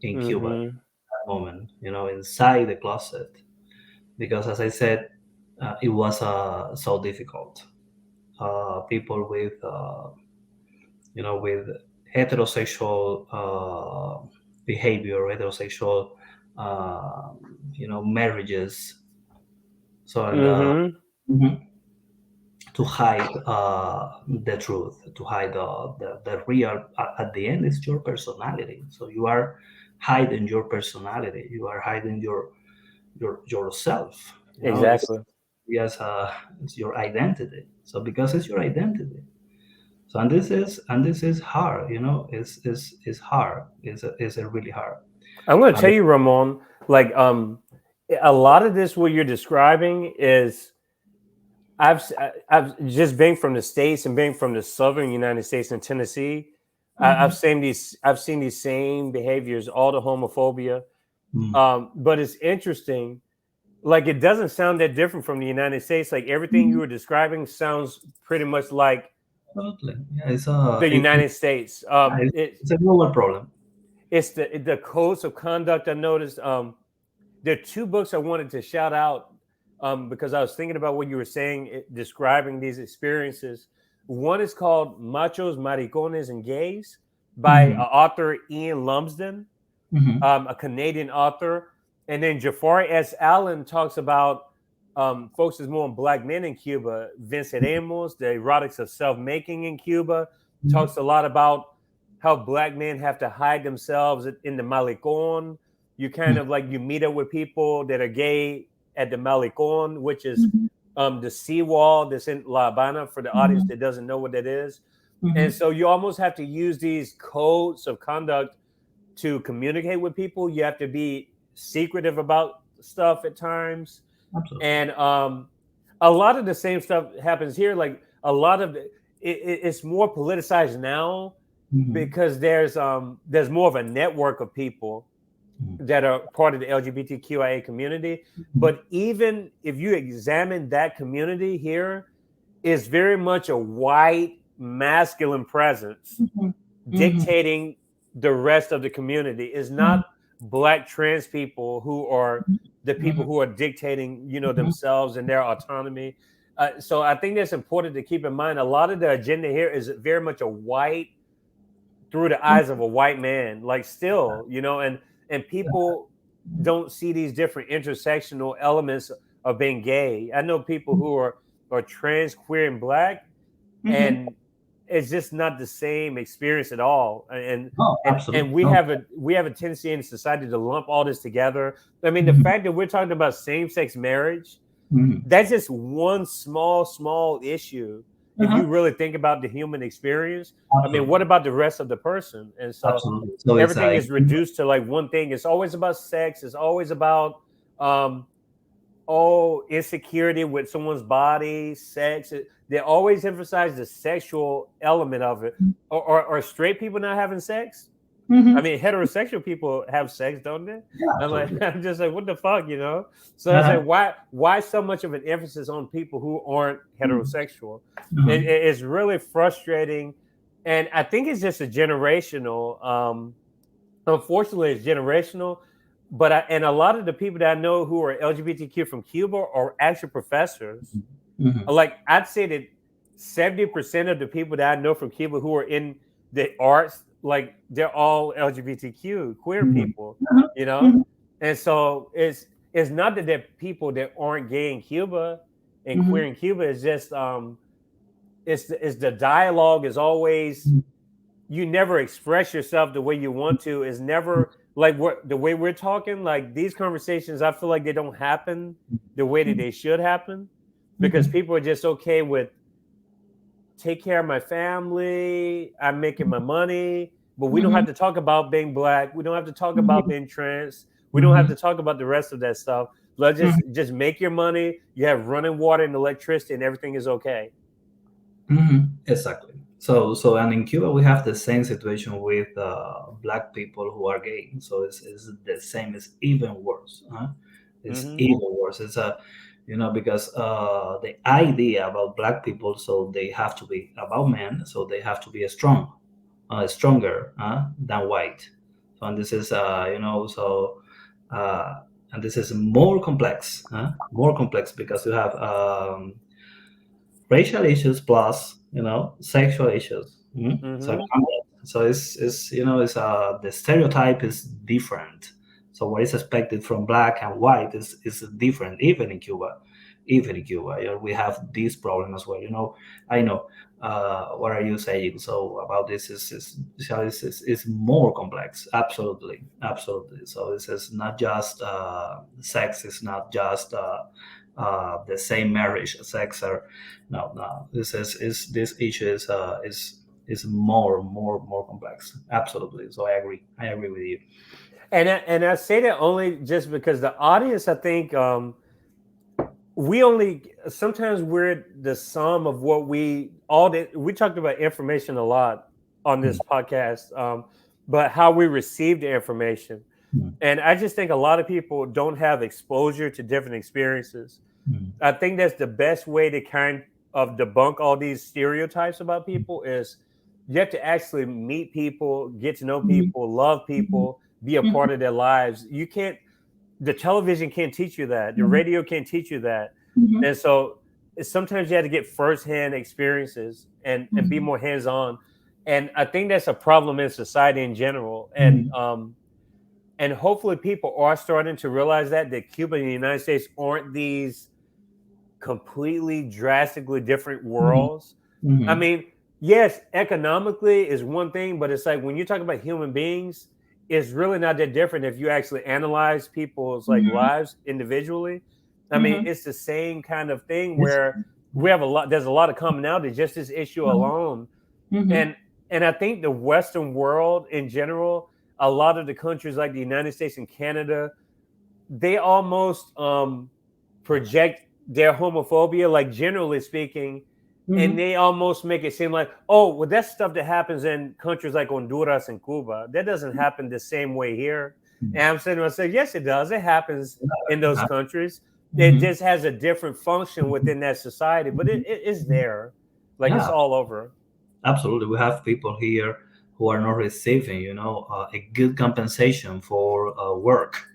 [SPEAKER 2] in Cuba at
[SPEAKER 1] Mm-hmm.
[SPEAKER 2] that moment. Inside the closet, because as I said, it was so difficult. People with heterosexual behavior, heterosexual, uh, marriages. So and
[SPEAKER 1] Mm-hmm.
[SPEAKER 2] mhm, to hide the truth, to hide the real. At the end, it's your personality. So you are hiding your personality. You are hiding yourself. It's
[SPEAKER 1] Exactly.
[SPEAKER 2] yes, it's your identity. So because it's your identity, So and this is hard, is hard. Is a really hard.
[SPEAKER 1] I'm going to
[SPEAKER 2] And
[SPEAKER 1] tell you, Ramon, like a lot of this what you're describing is I've just being from the states and being from the southern United States and Tennessee.
[SPEAKER 2] Mhm.
[SPEAKER 1] I've seen these same behaviors, all the homophobia.
[SPEAKER 2] Mm.
[SPEAKER 1] But it's interesting. Like it doesn't sound that different from the United States. Like everything you
[SPEAKER 2] Mhm.
[SPEAKER 1] were describing sounds pretty much like
[SPEAKER 2] Totally. Yeah,
[SPEAKER 1] the United States.
[SPEAKER 2] it's a global problem.
[SPEAKER 1] It's the codes of conduct. I noticed. There are two books I wanted to shout out because I was thinking about what you were saying, describing these experiences. One is called Machos, Maricones, and Gays by
[SPEAKER 2] Hmm.
[SPEAKER 1] author Ian Lumsden,
[SPEAKER 2] Hmm.
[SPEAKER 1] a Canadian author. And then Jafari S. Allen talks about focuses more on black men in Cuba. Vincent Amos, The Erotics of Self-Making in Cuba, talks a lot about how black men have to hide themselves in the Malecon. You kind of like you meet up with people that are gay at the Malecon, which is
[SPEAKER 2] Hmm.
[SPEAKER 1] the seawall that's in La Habana for the audience
[SPEAKER 2] Hmm.
[SPEAKER 1] that doesn't know what that is. And
[SPEAKER 2] Hmm.
[SPEAKER 1] so you almost have to use these codes of conduct to communicate with people. You have to be secretive about stuff at times,
[SPEAKER 2] Absolutely.
[SPEAKER 1] and a lot of the same stuff happens here. Like a lot of it's more politicized now
[SPEAKER 2] Hmm.
[SPEAKER 1] because there's more of a network of people that are part of the LGBTQIA community. But even if you examine that community here, it's very much a white masculine presence
[SPEAKER 2] Hmm. Hmm.
[SPEAKER 1] dictating the rest of the community. Is not black trans people who are the people
[SPEAKER 2] Hmm.
[SPEAKER 1] who are dictating, themselves and their autonomy. So I think that's important to keep in mind. A lot of the agenda here is very much a white through the eyes of a white man, like still, and people don't see these different intersectional elements of being gay. I know people who are trans, queer, and black,
[SPEAKER 2] Hmm.
[SPEAKER 1] and it's just not the same experience at all. And
[SPEAKER 2] No,
[SPEAKER 1] and
[SPEAKER 2] absolutely
[SPEAKER 1] and we
[SPEAKER 2] not.
[SPEAKER 1] have a tendency in society to lump all this together. I mean, the
[SPEAKER 2] Hmm.
[SPEAKER 1] fact that we're talking about same-sex marriage,
[SPEAKER 2] Hmm.
[SPEAKER 1] that's just one small issue. If
[SPEAKER 2] Uh-huh.
[SPEAKER 1] you really think about the human experience, I mean, what
[SPEAKER 2] Absolutely.
[SPEAKER 1] about the rest of the person? And so
[SPEAKER 2] Absolutely. So it's
[SPEAKER 1] everything
[SPEAKER 2] like,
[SPEAKER 1] is reduced to like one thing. It's always about sex. It's always about um, insecurity with someone's body, sex. They always emphasize the sexual element of it. Or straight people not having sex? I
[SPEAKER 2] hmm,
[SPEAKER 1] mean, heterosexual people have sex, don't they?
[SPEAKER 2] yeah,
[SPEAKER 1] I'm like,
[SPEAKER 2] absolutely.
[SPEAKER 1] I'm just like, what the fuck? So I was
[SPEAKER 2] Uh-huh.
[SPEAKER 1] like, why so much of an emphasis on people who aren't heterosexual?
[SPEAKER 2] Uh-huh.
[SPEAKER 1] It's really frustrating, and I think it's just a generational. Unfortunately, it's generational. But and a lot of the people that I know who are LGBTQ from Cuba are actually professors.
[SPEAKER 2] Hmm.
[SPEAKER 1] Like I'd say that 70% of the people that I know from Cuba who are in the arts, like they're all LGBTQ queer
[SPEAKER 2] Hmm.
[SPEAKER 1] people,
[SPEAKER 2] Uh-huh.
[SPEAKER 1] you know.
[SPEAKER 2] Hmm.
[SPEAKER 1] And so it's not that there are people that aren't gay in Cuba and queer
[SPEAKER 2] Hmm.
[SPEAKER 1] in Cuba. It's just it's the dialogue is always you never express yourself the way you want to. Is never like what the way we're talking. Like these conversations, I feel like they don't happen the way that they should happen because
[SPEAKER 2] Hmm.
[SPEAKER 1] people are just okay with take care of my family. I'm making my money, but we don't have
[SPEAKER 2] Hmm.
[SPEAKER 1] to talk about being black. We don't have to talk about
[SPEAKER 2] Hmm.
[SPEAKER 1] being trans. We don't have
[SPEAKER 2] Hmm.
[SPEAKER 1] to talk about the rest of that stuff. Let's just make your money. You have running water and electricity, and everything is okay.
[SPEAKER 2] Hmm. Exactly. And in Cuba we have the same situation with black people who are gay. So it's the same. It's even worse. Huh? It's
[SPEAKER 1] Hmm.
[SPEAKER 2] even worse. It's a, because the idea about black people, so they have to be about men, so they have to be stronger than white. So and this is uh, and this is more complex because you have racial issues plus sexual issues. So
[SPEAKER 1] Hmm.
[SPEAKER 2] the stereotype is different. So what is expected from black and white is different even in Cuba. Even in Cuba, we have this problem as well. I know. What are you saying? So about this is more complex. Absolutely, absolutely. So this is not just sex. It's not just the same marriage, sex, or no. This issue is more complex. Absolutely. So I agree with you.
[SPEAKER 1] And I say that only just because the audience, I think, we only sometimes we're the sum of what we talked about information a lot on this podcast, but how we receive the information.
[SPEAKER 2] Mm,
[SPEAKER 1] And I just think a lot of people don't have exposure to different experiences.
[SPEAKER 2] mm,
[SPEAKER 1] I think that's the best way to kind of debunk all these stereotypes about people is you have to actually meet people, get to know
[SPEAKER 2] mm,
[SPEAKER 1] people, love
[SPEAKER 2] mm,
[SPEAKER 1] people, be a
[SPEAKER 2] mm,
[SPEAKER 1] part of their lives. You can't the television can't teach you that. The
[SPEAKER 2] mm,
[SPEAKER 1] radio can't teach you that.
[SPEAKER 2] mm,
[SPEAKER 1] And so sometimes you have to get firsthand experiences and be
[SPEAKER 2] mm,
[SPEAKER 1] more hands-on. And I think that's a problem in society in general.
[SPEAKER 2] mm,
[SPEAKER 1] And hopefully people are starting to realize that Cuba and the United States aren't these completely drastically different
[SPEAKER 2] mm,
[SPEAKER 1] worlds. I
[SPEAKER 2] mm,
[SPEAKER 1] mean, yes, economically is one thing, but it's like when you talk about human beings, it's really not that different if you actually analyze people's like
[SPEAKER 2] mm,
[SPEAKER 1] lives individually. I mean,
[SPEAKER 2] mm.
[SPEAKER 1] it's the same kind of thing
[SPEAKER 2] Yes.
[SPEAKER 1] where we have a lot. There's a lot of commonality, just this issue
[SPEAKER 2] Mhm,
[SPEAKER 1] alone,
[SPEAKER 2] mhm,
[SPEAKER 1] and and I think the Western world in general, a lot of the countries like the United States and Canada, they almost project their homophobia, like generally speaking, and
[SPEAKER 2] mhm,
[SPEAKER 1] they almost make it seem like, oh, well, that's stuff that happens in countries like Honduras and Cuba. That doesn't happen the same way here.
[SPEAKER 2] mhm.
[SPEAKER 1] And I'm sitting there and say, yes, it does. It happens in those
[SPEAKER 2] Uh,
[SPEAKER 1] countries. It
[SPEAKER 2] mhm,
[SPEAKER 1] just has a different function
[SPEAKER 2] mhm,
[SPEAKER 1] within that society, but
[SPEAKER 2] mhm,
[SPEAKER 1] it is
[SPEAKER 2] mhm.
[SPEAKER 1] there. Like it's
[SPEAKER 2] Yeah,
[SPEAKER 1] all over.
[SPEAKER 2] absolutely. We have people here who are not receiving, a good compensation for work.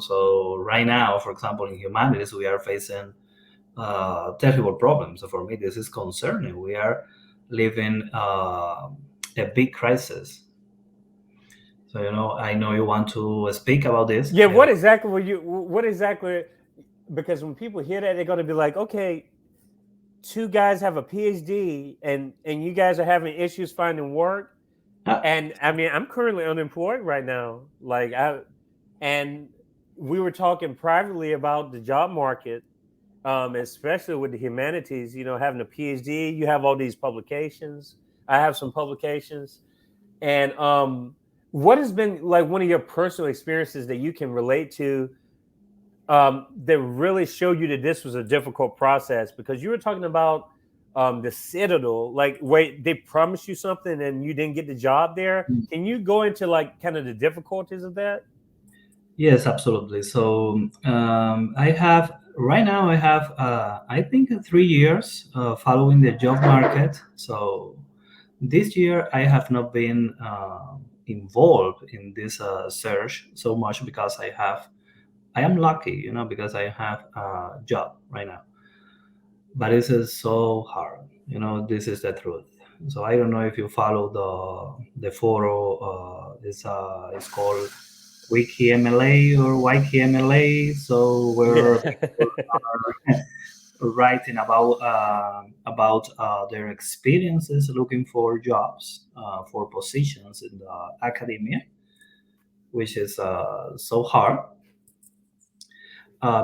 [SPEAKER 2] So right now, for example, in humanities, we are facing terrible problems. So for me, this is concerning. We are living a big crisis. So I know you want to speak about this.
[SPEAKER 1] Yeah, what exactly were you? What exactly? Because when people hear that, they're going to be like, okay, two guys have a PhD, and you guys are having issues finding work.
[SPEAKER 2] Uh,
[SPEAKER 1] And I mean, I'm currently unemployed right now. And we were talking privately about the job market, especially with the humanities. You know, having a PhD, you have all these publications. I have some publications, and what has been like one of your personal experiences that you can relate to that really showed you that this was a difficult process because you were talking about the Citadel, like wait, they promised you something and you didn't get the job there. Can you go into like kind of the difficulties of that?
[SPEAKER 2] Yes, absolutely. So I have right now. I have I think 3 years following the job market. So this year I have not been involved in this search so much because I am lucky, because I have a job right now. But this is so hard. This is the truth. So I don't know if you follow the foro. It's called WikiMLA or YKMLA. So where
[SPEAKER 1] Yeah.
[SPEAKER 2] people are writing about their experiences looking for jobs for positions in the academia, which is so hard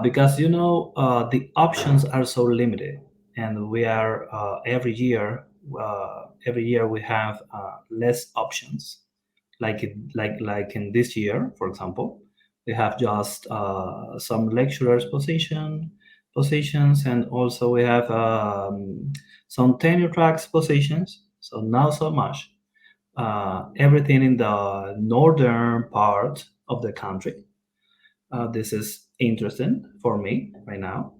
[SPEAKER 2] because the options are so limited, and we are every year we have less options. Like in this year, for example, we have just some lecturers positions, and also we have some tenure tracks positions. So not so much. Everything in the northern part of the country. This is interesting for me right now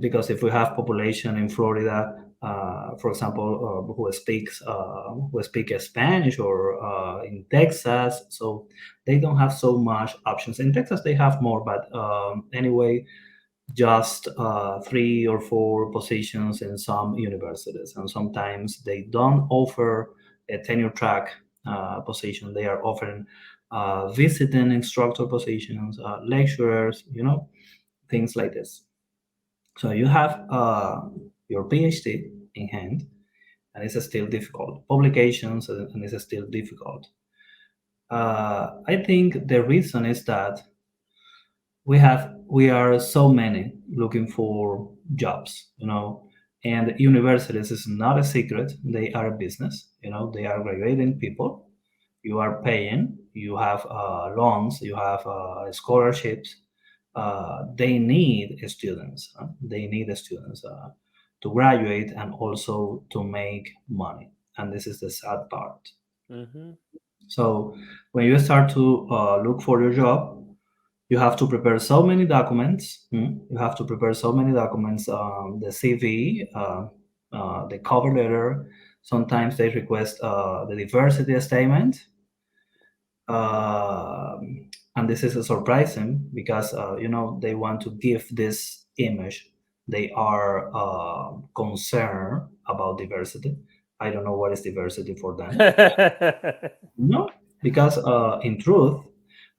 [SPEAKER 2] because if we have population in Florida, for example, who speak Spanish, or in Texas, so they don't have so much options. In Texas, they have more, but anyway, just 3 or 4 positions in some universities, and sometimes they don't offer a tenure track position. They are offering visiting instructor positions, lecturers, things like this. So you have your PhD in hand, and it's still difficult. Publications, and it's still difficult. I think the reason is that we are so many looking for jobs, and universities is not a secret. They are a business. They are graduating people. You are paying. You have loans. You have scholarships. They need students. They need students to graduate and also to make money. And this is the sad part.
[SPEAKER 1] Mm-hmm.
[SPEAKER 2] So when you start to look for your job, you have to prepare so many documents. You have to prepare so many documents. The CV, the cover letter. Sometimes they request the diversity statement, and this is surprising because they want to give this image. They are concerned about diversity. I don't know what is diversity for them. No, because in truth,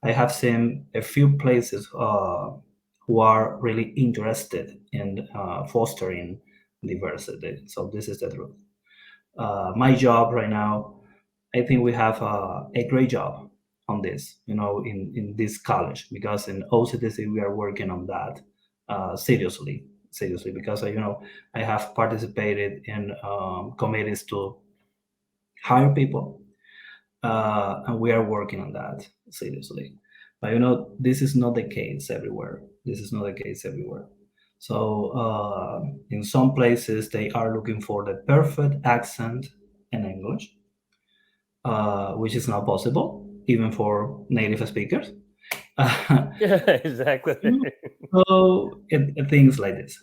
[SPEAKER 2] I have seen a few places who are really interested in fostering diversity. So this is the truth. My job right now, I think we have a great job on this, in this college, because in OCTC we are working on that seriously, because I have participated in committees to hire people, and we are working on that seriously. But this is not the case everywhere. This is not the case everywhere. So in some places they are looking for the perfect accent in English, which is not possible even for native speakers.
[SPEAKER 1] Exactly.
[SPEAKER 2] So things like this,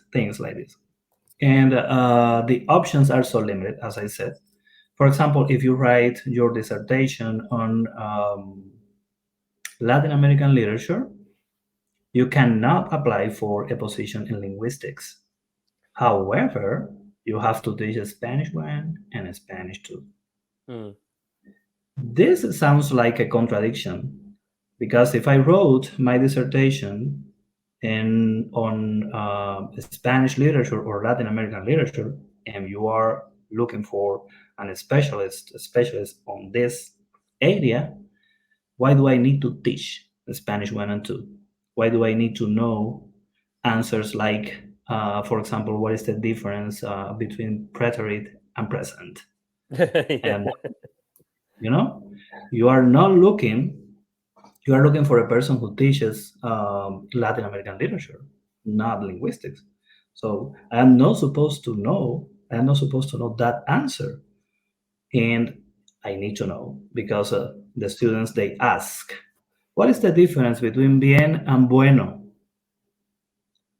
[SPEAKER 2] and the options are so limited, as I said. For example, if you write your dissertation on Latin American literature, you cannot apply for a position in linguistics. However, you have to teach a Spanish 1 and a Spanish 2.
[SPEAKER 1] Mm.
[SPEAKER 2] This sounds like a contradiction because if I wrote my dissertation on Spanish literature or Latin American literature, and you are looking for a specialist on this area, why do I need to teach Spanish 1 and 2? Why do I need to know answers like, for example, what is the difference between preterite and present?
[SPEAKER 1] Yeah.
[SPEAKER 2] And you know, you are not looking. You are looking for a person who teaches Latin American literature, not linguistics. So I am not supposed to know. I am not supposed to know that answer, and I need to know because the students they ask, "What is the difference between bien and bueno?"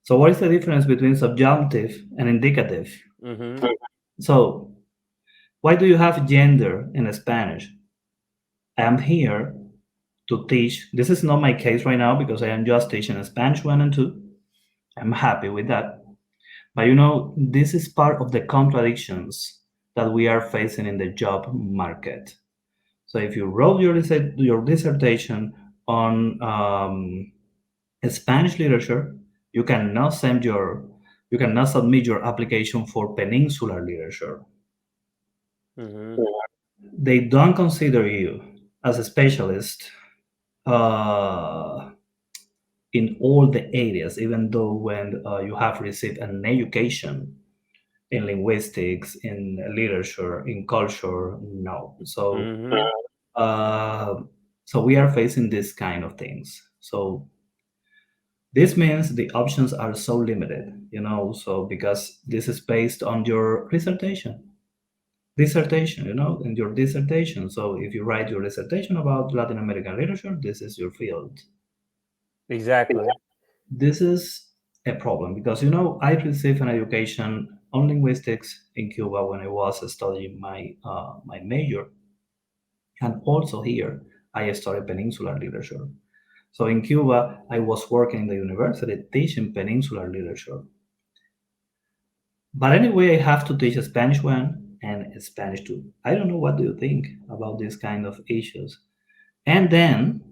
[SPEAKER 2] So what is the difference between subjunctive and indicative?
[SPEAKER 1] Mm-hmm.
[SPEAKER 2] So why do you have gender in Spanish? I am here to teach. This is not my case right now because I am just teaching Spanish 1 and 2. I'm happy with that. But this is part of the contradictions that we are facing in the job market. So if you wrote your dissertation on Spanish literature, you cannot submit your application for peninsular literature.
[SPEAKER 1] Mm-hmm.
[SPEAKER 2] They don't consider you as a specialist uh, in all the areas, even though when you have received an education in linguistics, in literature, in culture, no. So,
[SPEAKER 1] Mm-hmm.
[SPEAKER 2] uh, so we are facing this kind of things. So this means the options are so limited, So because this is based on your dissertation, in your dissertation. So if you write your dissertation about Latin American literature, this is your field.
[SPEAKER 1] Exactly.
[SPEAKER 2] This is a problem because I received an education on linguistics in Cuba when I was studying my major, and also here I studied peninsular literature. So in Cuba, I was working in the university teaching peninsular literature. But anyway, I have to teach a Spanish 1 and a Spanish 2. I don't know what do you think about these kind of issues. And then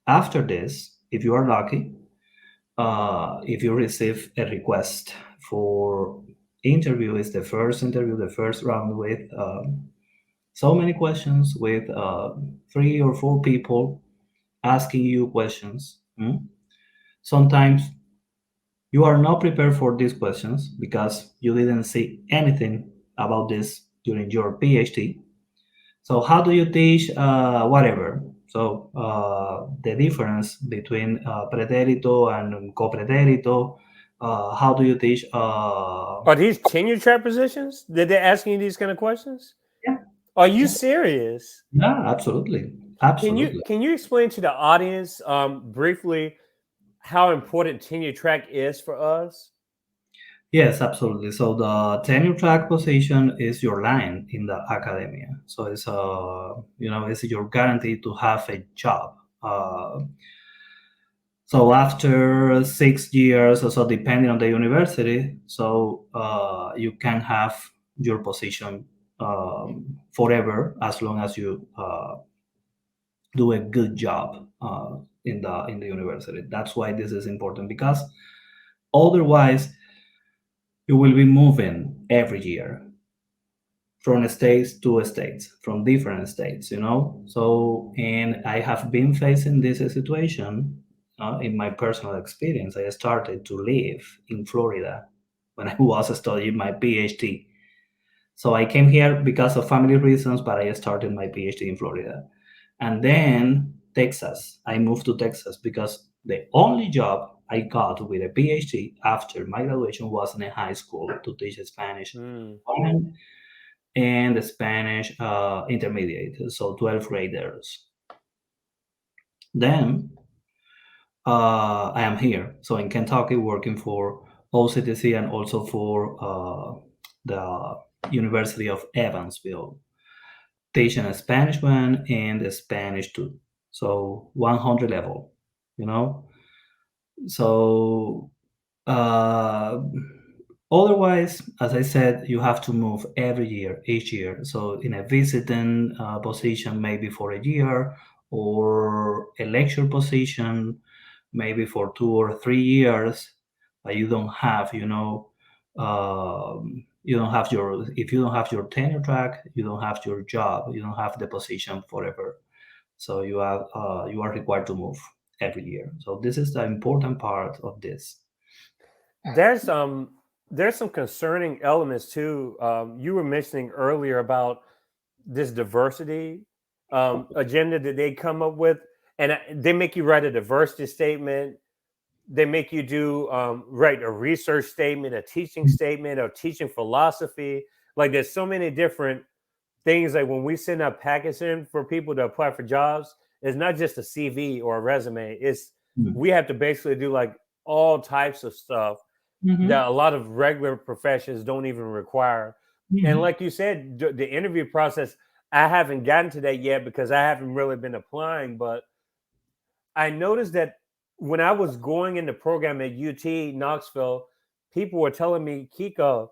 [SPEAKER 2] after this, if you are lucky, if you receive a request for interview, is the first interview, the first round with so many questions with 3 or 4 people asking you questions. Sometimes you are not prepared for these questions because you didn't see anything about this during your PhD. So how do you teach whatever? So the difference between pretérito and copretérito. How do you teach?
[SPEAKER 1] Are these tenure track positions? Did they asking you these kind of questions?
[SPEAKER 2] Yeah,
[SPEAKER 1] Are you
[SPEAKER 2] yeah,
[SPEAKER 1] serious?
[SPEAKER 2] yeah, absolutely,
[SPEAKER 1] Can you
[SPEAKER 2] absolutely.
[SPEAKER 1] can you explain to the audience briefly how important tenure track is for us?
[SPEAKER 2] Yes, absolutely. So the tenure track position is your line in the academia. So it's it's your guarantee to have a job. So after 6 years or so, depending on the university, so you can have your position forever as long as you do a good job in the university. That's why this is important because otherwise you will be moving every year from states to states, from different states, So, and I have been facing this situation in my personal experience. I started to live in Florida when I was studying my PhD. So I came here because of family reasons, but I started my PhD in Florida. And then Texas. I moved to Texas because the only job I got with a PhD after my graduation was in a high school to teach Spanish
[SPEAKER 1] Hmm.
[SPEAKER 2] and the Spanish intermediate, so 12th graders. Then I am here, so in Kentucky, working for OCTC and also for the University of Evansville, teaching a Spanish one and a Spanish two, so 100 level, you know. So Uh, otherwise, as I said, you have to move every year, each year. So in a visiting position, maybe for a year, or a lecture position, maybe for 2 or 3 years, but you don't have, you don't have your, if you don't have your tenure track, you don't have your job, you don't have the position forever. So you are required to move every year. So this is the important part of this.
[SPEAKER 1] There's there's some concerning elements too. You were mentioning earlier about this diversity agenda that they come up with, and they make you write a diversity statement. They make you do write a research statement, a teaching statement, a teaching philosophy. Like there's so many different things. Like when we send out packets in for people to apply for jobs, it's not just a CV or a resume. It's
[SPEAKER 2] Mm.
[SPEAKER 1] we have to basically do like all types of stuff that
[SPEAKER 2] Mhm.
[SPEAKER 1] a lot of regular professions don't even require. And
[SPEAKER 2] Mhm.
[SPEAKER 1] like you said, the interview process, I haven't gotten to that yet because I haven't really been applying. But I noticed that when I was going in the program at UT Knoxville, people were telling me, Kiko,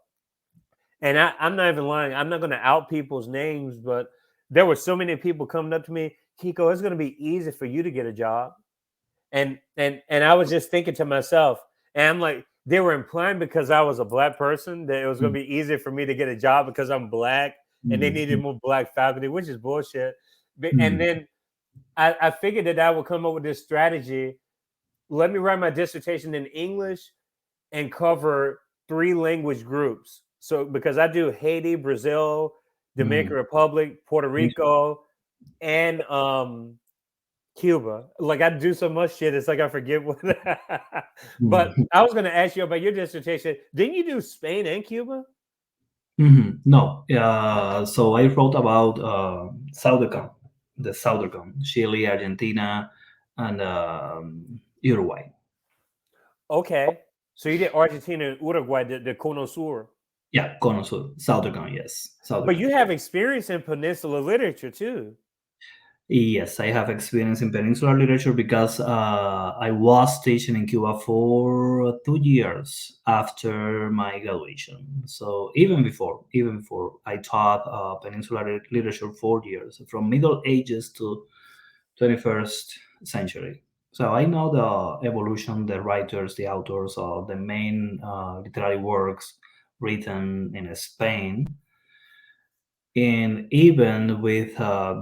[SPEAKER 1] and I'm not even lying, I'm not going to out people's names, but there were so many people coming up to me, Kiko, it's going to be easy for you to get a job. And I was just thinking to myself, and I'm like, they were implying because I was a black person that it was going
[SPEAKER 2] Mm.
[SPEAKER 1] to be easier for me to get a job because I'm black, and they needed
[SPEAKER 2] Mhm.
[SPEAKER 1] more black faculty, which is bullshit. And
[SPEAKER 2] Mhm.
[SPEAKER 1] then I figured that I would come up with this strategy. Let me write my dissertation in English and cover three language groups. So because I do Haiti, Brazil, Dominican
[SPEAKER 2] Mhm.
[SPEAKER 1] Republic, Puerto
[SPEAKER 2] Mhm.
[SPEAKER 1] Rico, and Cuba. Like I do so much shit, it's like I forget what. But
[SPEAKER 2] Mhm.
[SPEAKER 1] I was going to ask you about your dissertation. Didn't you do Spain and Cuba?
[SPEAKER 2] Mhm. No, so I wrote about the Southern, Chile, Argentina, and Uruguay.
[SPEAKER 1] Okay, so you did Argentina and Uruguay, the Cono Sur.
[SPEAKER 2] Yeah, Cono Sur, Southern, yes,
[SPEAKER 1] But
[SPEAKER 2] Southern.
[SPEAKER 1] you have experience in Peninsula literature too.
[SPEAKER 2] Yes, I have experience in peninsular literature because I was teaching in Cuba for 2 years after my graduation. So even before I taught peninsular literature 4 years, from Middle Ages to 21st century. So I know the evolution, the writers, the authors of the main literary works written in Spain, and even with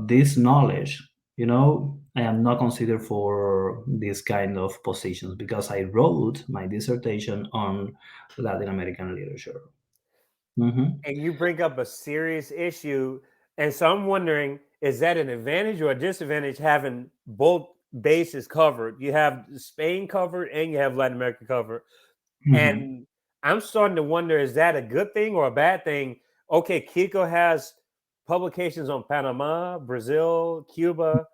[SPEAKER 2] this knowledge, you know, I am not considered for this kind of positions because I wrote my dissertation on Latin American literature. Hmm.
[SPEAKER 1] And you bring up a serious issue. And so I'm wondering, is that an advantage or a disadvantage having both bases covered? You have Spain covered and you have Latin America covered.
[SPEAKER 2] Hmm.
[SPEAKER 1] And I'm starting to wonder, is that a good thing or a bad thing? Okay, Kiko has publications on Panama, Brazil, Cuba.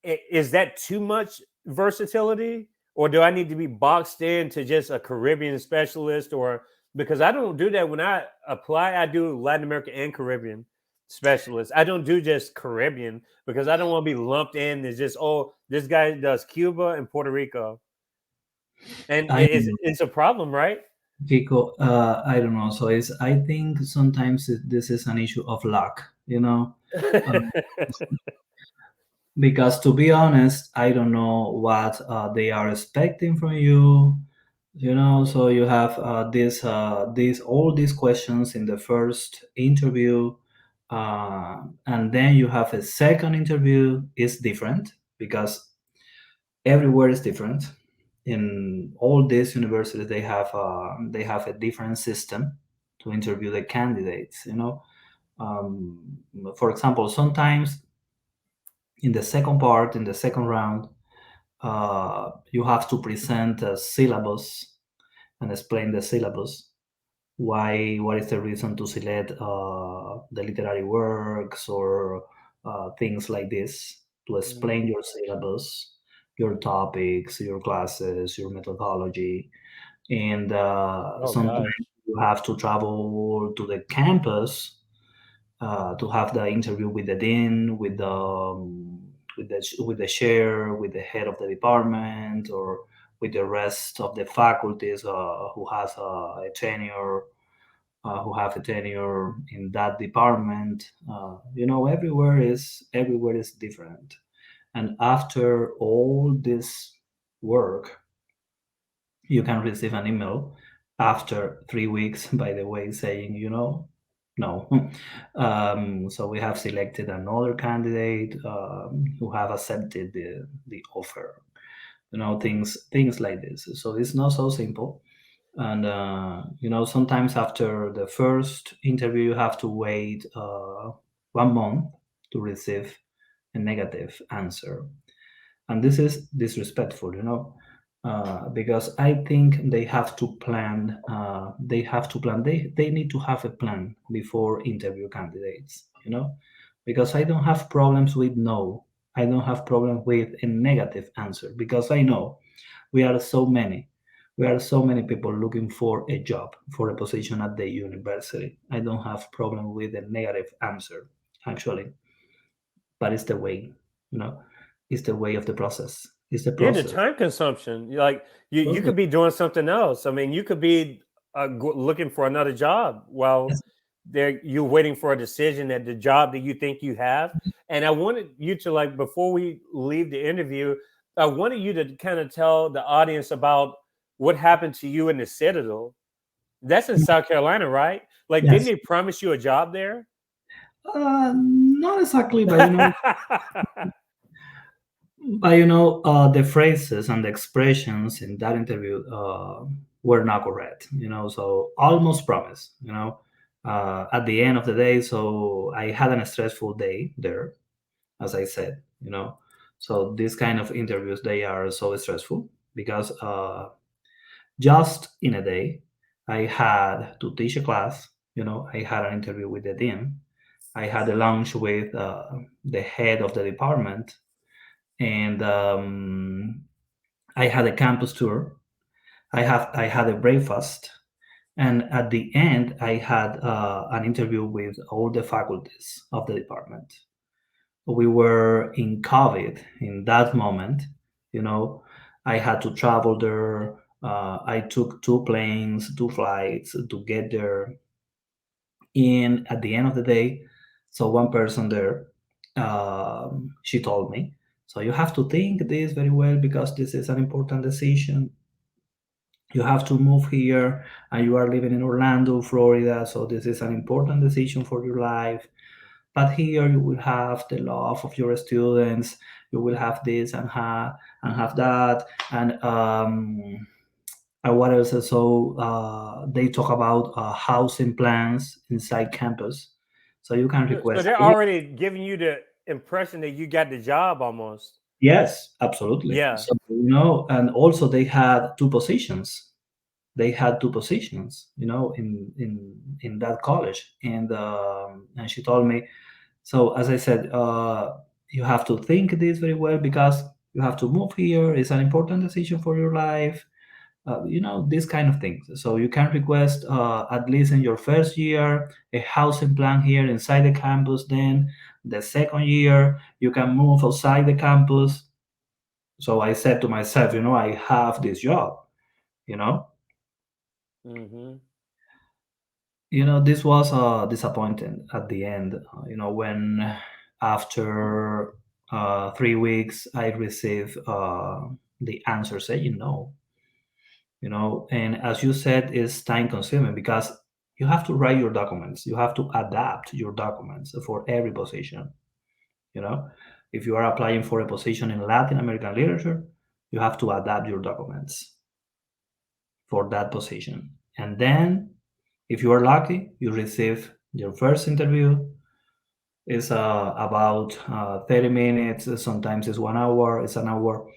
[SPEAKER 1] Is that too much versatility? Or do I need to be boxed in to just a Caribbean specialist? Or because I don't do that when I apply, I do Latin America and Caribbean specialist. I don't do just Caribbean because I don't want to be lumped in as just, oh, this guy does Cuba and Puerto Rico. And
[SPEAKER 2] I don't know,
[SPEAKER 1] it's a problem, right?
[SPEAKER 2] Kiko. I don't know. So it's. I think sometimes this is an issue of luck. Um, because to be honest, I don't know what they are expecting from you. So you have these all these questions in the first interview, and then you have a second interview. Is different because everywhere is different. In all these universities, they have a different system to interview the candidates. Um, for example, sometimes in the second part, in the second round, you have to present a syllabus and explain the syllabus. What is the reason to select the literary works or things like this, to
[SPEAKER 1] Mhm.
[SPEAKER 2] explain your syllabus, your topics, your classes, your methodology. And
[SPEAKER 1] Oh
[SPEAKER 2] sometimes
[SPEAKER 1] gosh.
[SPEAKER 2] you have to travel to the campus to have the interview with the dean, with the chair, with the head of the department, or with the rest of the faculties who have a tenure in that department. Everywhere is different. And after all this work, you can receive an email after 3 weeks, by the way, saying, no. So we have selected another candidate who have accepted the offer. Things like this. So it's not so simple. And sometimes after the first interview, you have to wait 1 month to receive a negative answer, and this is disrespectful, because I think they need to have a plan before interview candidates, because I don't have problems with no. I don't have problem with a negative answer because I know we are so many. We are so many people looking for a job, for a position at the university. I don't have problem with a negative answer, actually, but it's the way, you know, it's the way of the process. It's the
[SPEAKER 1] Yeah, the
[SPEAKER 2] process.
[SPEAKER 1] time consumption. Like you
[SPEAKER 2] Process.
[SPEAKER 1] could be doing something else. I mean, you could be looking for another job while
[SPEAKER 2] Yes.
[SPEAKER 1] there you're waiting for a decision at the job that you think you have. And I wanted you to, like, before we leave the interview, I wanted you to kind of tell the audience about what happened to you in the Citadel. That's in South Carolina, right? Like, didn't
[SPEAKER 2] Yes.
[SPEAKER 1] they promise you a job there?
[SPEAKER 2] Not exactly, but the phrases and the expressions in that interview were not correct. So almost promise. At the end of the day, so I had a stressful day there, as I said. So these kind of interviews, they are so stressful because just in a day, I had to teach a class. I had an interview with the dean. I had a lunch with the head of the department, and I had a campus tour. I had a breakfast, and at the end, I had an interview with all the faculties of the department. We were in COVID in that moment. You know, I had to travel there. I took two planes, two flights to get there. And at the end of the day, so one person there, she told me, so you have to think this very well because this is an important decision. You have to move here, and you are living in Orlando, Florida. So this is an important decision for your life. But here you will have the love of your students. You will have this and have that, and what else? So they talk about housing plans inside campus, so you can
[SPEAKER 1] So
[SPEAKER 2] request.
[SPEAKER 1] they're already giving you the impression that you got the job almost.
[SPEAKER 2] Yes, absolutely.
[SPEAKER 1] Yeah.
[SPEAKER 2] So and also they had two positions. They had two positions, in that college, and she told me. So as I said, you have to think this very well because you have to move here. It's an important decision for your life. These kind of things. So you can request, at least in your first year, a housing plan here inside the campus. Then the second year, you can move outside the campus. So I said to myself, I have this job. You know,
[SPEAKER 1] Hmm.
[SPEAKER 2] this was disappointing at the end. When after 3 weeks, I received the answer saying no. And as you said, it's time consuming because you have to write your documents, you have to adapt your documents for every position. you know if you are applying for a position in Latin American literature, you have to adapt your documents for that position. And then if you are lucky, you receive your first interview. It's about 30 minutes, sometimes it's 1 hour, it's an hour,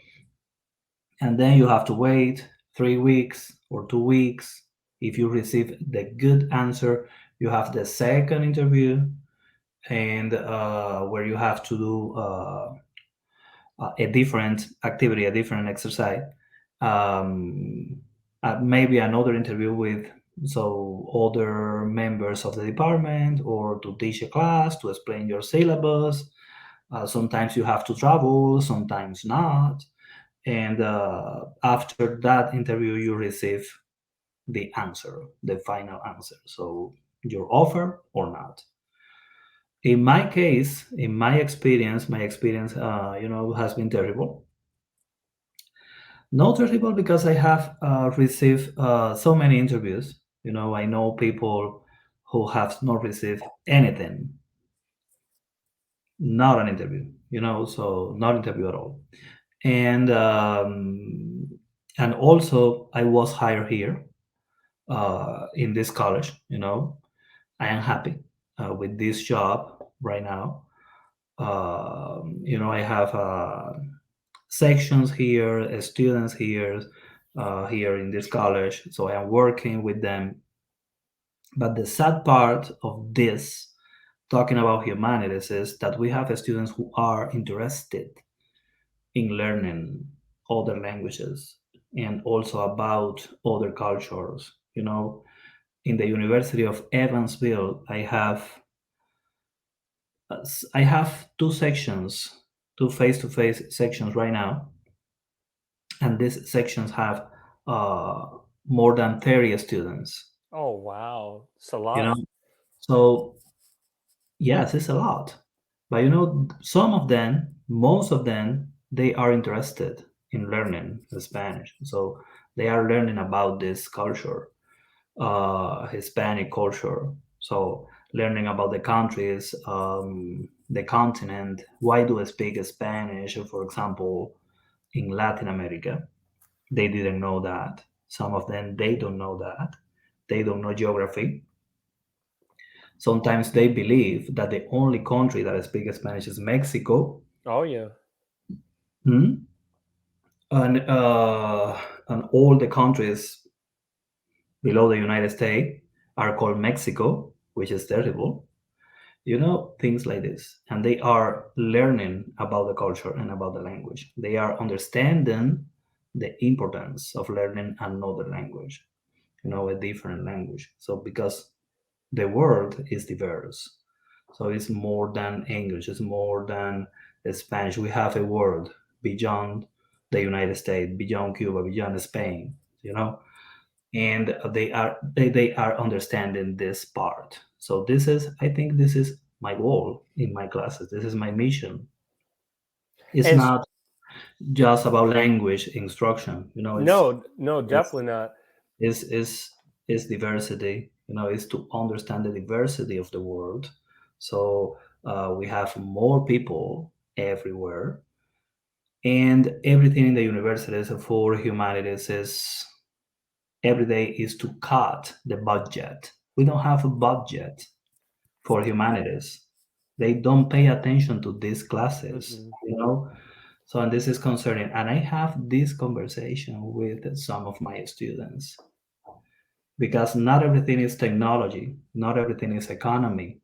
[SPEAKER 2] and then you have to wait 3 weeks or 2 weeks. If you receive the good answer, you have the second interview, and where you have to do a different activity, a different exercise, um, maybe another interview with other members of the department, or to teach a class, to explain your syllabus. Sometimes you have to travel, sometimes not. And after that interview, you receive the answer, the final answer. So your offer or not. In my case, in my experience, has been terrible. Not terrible because I have received so many interviews. I know people who have not received anything, not an interview. So not interview at all. And also I was hired here in this college. I am happy with this job right now. I have sections here, students here in this college, so I am working with them. But the sad part of this, talking about humanities, is that we have students who are interested in learning other languages and also about other cultures. In the University of Evansville, I have two sections, two face-to-face sections right now, and these sections have uh, more than 30 students.
[SPEAKER 1] Oh wow, it's a
[SPEAKER 2] You know,
[SPEAKER 1] lot.
[SPEAKER 2] so yes, it's a lot. But some of them, most of them, they are interested in learning Spanish. So they are learning about this culture, Hispanic culture. So learning about the countries, the continent. Why do I speak Spanish, for example, in Latin America? They didn't know that. Some of them, they don't know that. They don't know geography. Sometimes they believe that the only country that speaks Spanish is Mexico.
[SPEAKER 1] Oh yeah.
[SPEAKER 2] Hmm? And all the countries below the United States are called Mexico, which is terrible. Things like this. And they are learning about the culture and about the language. They are understanding the importance of learning another language, a different language. So because the world is diverse, so it's more than English, it's more than Spanish. We have a world beyond the United States, beyond Cuba, beyond Spain, you know and they are understanding this part. So I think this is my goal in my classes. This is my mission. It's
[SPEAKER 1] And
[SPEAKER 2] not just about language instruction.
[SPEAKER 1] no, no,
[SPEAKER 2] It's
[SPEAKER 1] definitely not.
[SPEAKER 2] is is is diversity. Is to understand the diversity of the world, So we have more people everywhere, and everything in the universities for humanities is every day is to cut the budget. We don't have a budget for humanities. They don't pay attention to these classes,
[SPEAKER 1] Mhm.
[SPEAKER 2] you know. So, and this is concerning. And I have this conversation with some of my students because not everything is technology, not everything is economy.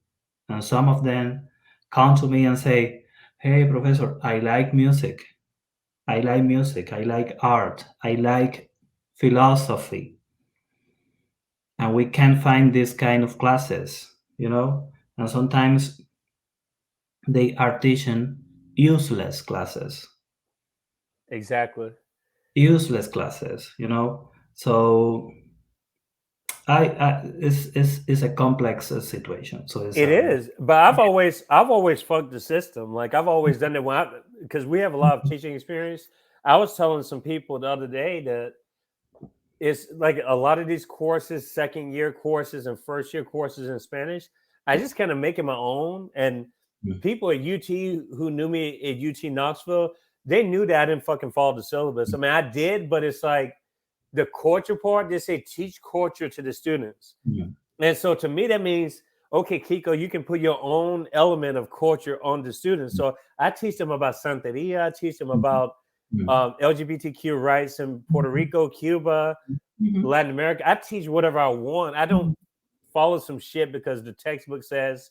[SPEAKER 2] And some of them come to me and say, "Hey, professor, I like music. I like music. I like art. I like philosophy. And we can't find this kind of classes, you know." And sometimes they are teaching useless classes,
[SPEAKER 1] Exactly.
[SPEAKER 2] useless classes, you know. So I it's a complex situation. So it's
[SPEAKER 1] It is, but I've always fucked the system. Like I've always done it because we have a lot of teaching experience. I was telling some people the other day that it's like a lot of these courses, second year courses and first year courses in Spanish, I just kind of make it my own. And people at UT who knew me at UT Knoxville, they knew that I didn't fucking follow the syllabus. I mean, I did, but it's like the culture part. They say teach culture to the students.
[SPEAKER 2] yeah.
[SPEAKER 1] And so to me, that means, okay, Kiko, you can put your own element of culture on the students. So I teach them about Santeria, I teach them about LGBTQ rights in Puerto Rico, Cuba, Latin America. I teach whatever I want. I don't follow some shit because the textbook says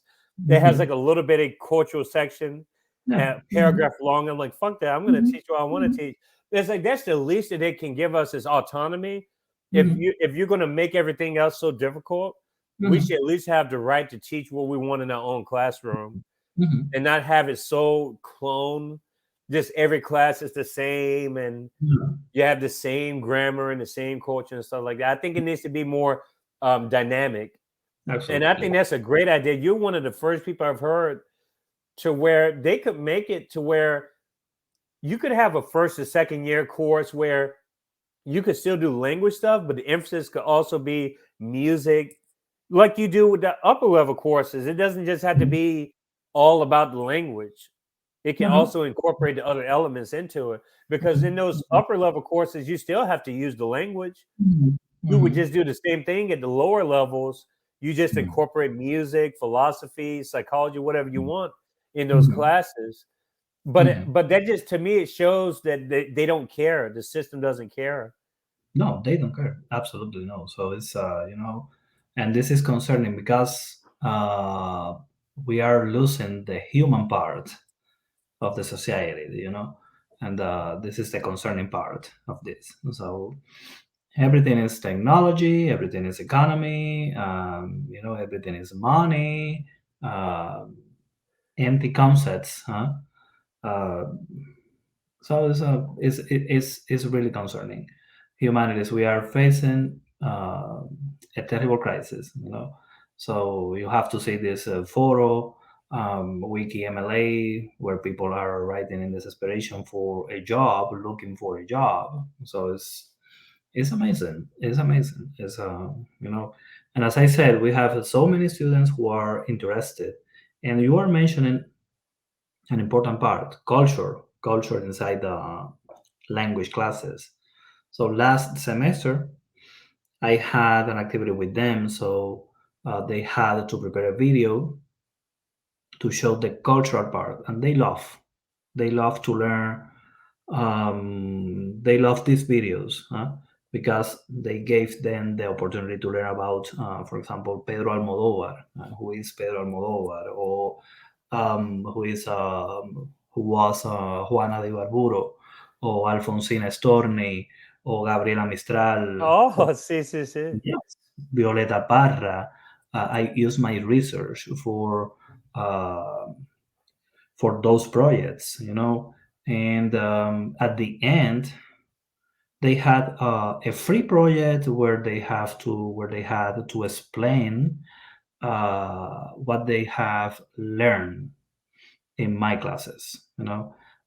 [SPEAKER 1] it has like a little bit of cultural section,
[SPEAKER 2] Yeah.
[SPEAKER 1] a paragraph long. I'm like, fuck that. I'm going to teach what I want to teach. It's like that's the least that they can give us is autonomy. If you're going to make everything else so difficult, we should at least have the right to teach what we want in our own classroom and not have it so clone. Just every class is the same and you have the same grammar and the same culture and stuff like that. I think it needs to be more dynamic. And I
[SPEAKER 2] Absolutely.
[SPEAKER 1] think that's a great idea. You're one of the first people I've heard to where they could make it to where you could have a first or second year course where you could still do language stuff, but the emphasis could also be music, like you do with the upper level courses. It doesn't just have to be all about the language. It can
[SPEAKER 2] Uh-huh.
[SPEAKER 1] also incorporate the other elements into it because in those upper level courses, you still have to use the language. You would just do the same thing at the lower levels. You just incorporate music, philosophy, psychology, whatever you want in those classes. But that just to me it shows that they don't care. The system doesn't care.
[SPEAKER 2] No, they don't care. Absolutely no. So it's and this is concerning because we are losing the human part of the society, and this is the concerning part of this. So everything is technology, everything is economy, everything is money, uh, empty concepts, huh? Uh, so it's really concerning. Humanities, we are facing a terrible crisis, So you have to see this photo, wiki MLA, where people are writing in desperation for a job, looking for a job. So it's amazing. It's amazing. It's and as I said, we have so many students who are interested, and you are mentioning an important part, culture inside the language classes. So last semester I had an activity with them, so they had to prepare a video to show the cultural part, and they love to learn. They love these videos, because they gave them the opportunity to learn about, for example, Pedro Almodóvar, who is Pedro Almodóvar, or who was Juana de Ibarburo, or Alfonsina Storni, or Gabriela Mistral, or
[SPEAKER 1] Oh, sí, sí, sí.
[SPEAKER 2] yes, Violeta Parra. I use my research uh, for those projects, and at the end they had a free project where they had to explain what they have learned in my classes,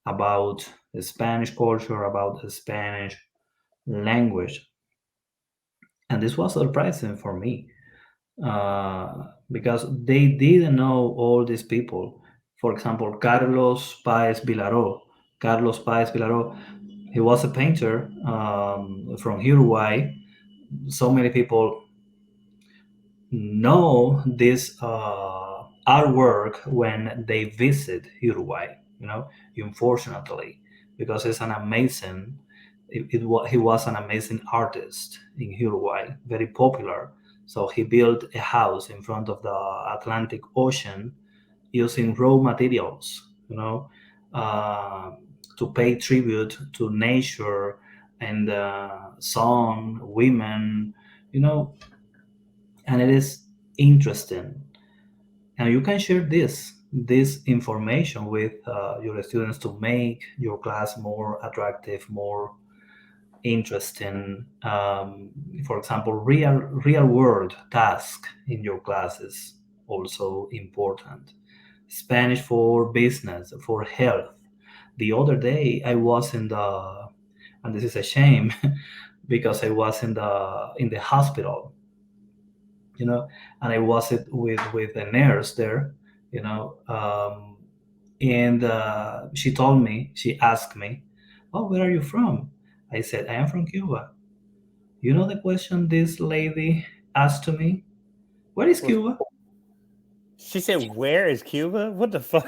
[SPEAKER 2] about the Spanish culture, about the Spanish language. And this was surprising for me. because they didn't know all these people. For example, Carlos Páez Vilaró. Carlos Páez Vilaró, he was a painter from Uruguay. So many people know this artwork when they visit Uruguay. You know, unfortunately, because it's an amazing. He was an amazing artist in Uruguay, very popular. So he built a house in front of the Atlantic Ocean using raw materials. Uh, to pay tribute to nature and sun, women. You know, and it is interesting, and you can share this information with your students to make your class more attractive, more interesting. For example, real world task in your class is also important. Spanish for business, for health. The other day I was in the, and this is a shame, because I was in the hospital, and I was it with a nurse there, you know, and she asked me, "Oh, where are you from?" I said, "I am from Cuba." You know the question this lady asked to me? What is
[SPEAKER 1] Well,
[SPEAKER 2] Cuba?
[SPEAKER 1] she said, "Where is Cuba? What the fuck?"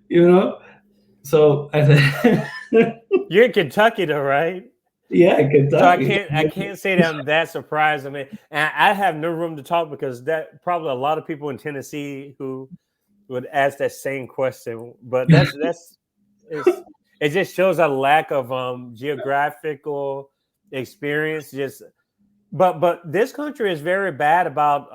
[SPEAKER 2] you know? So I said,
[SPEAKER 1] You're in Kentucky, though, right?
[SPEAKER 2] "Yeah,
[SPEAKER 1] So I
[SPEAKER 2] Kentucky."
[SPEAKER 1] can't I can't say that I'm that surprised. I mean, and I have no room to talk because that probably a lot of people in Tennessee who would ask that same question. But that's it's it just shows a lack of geographical experience. Just but this country is very bad about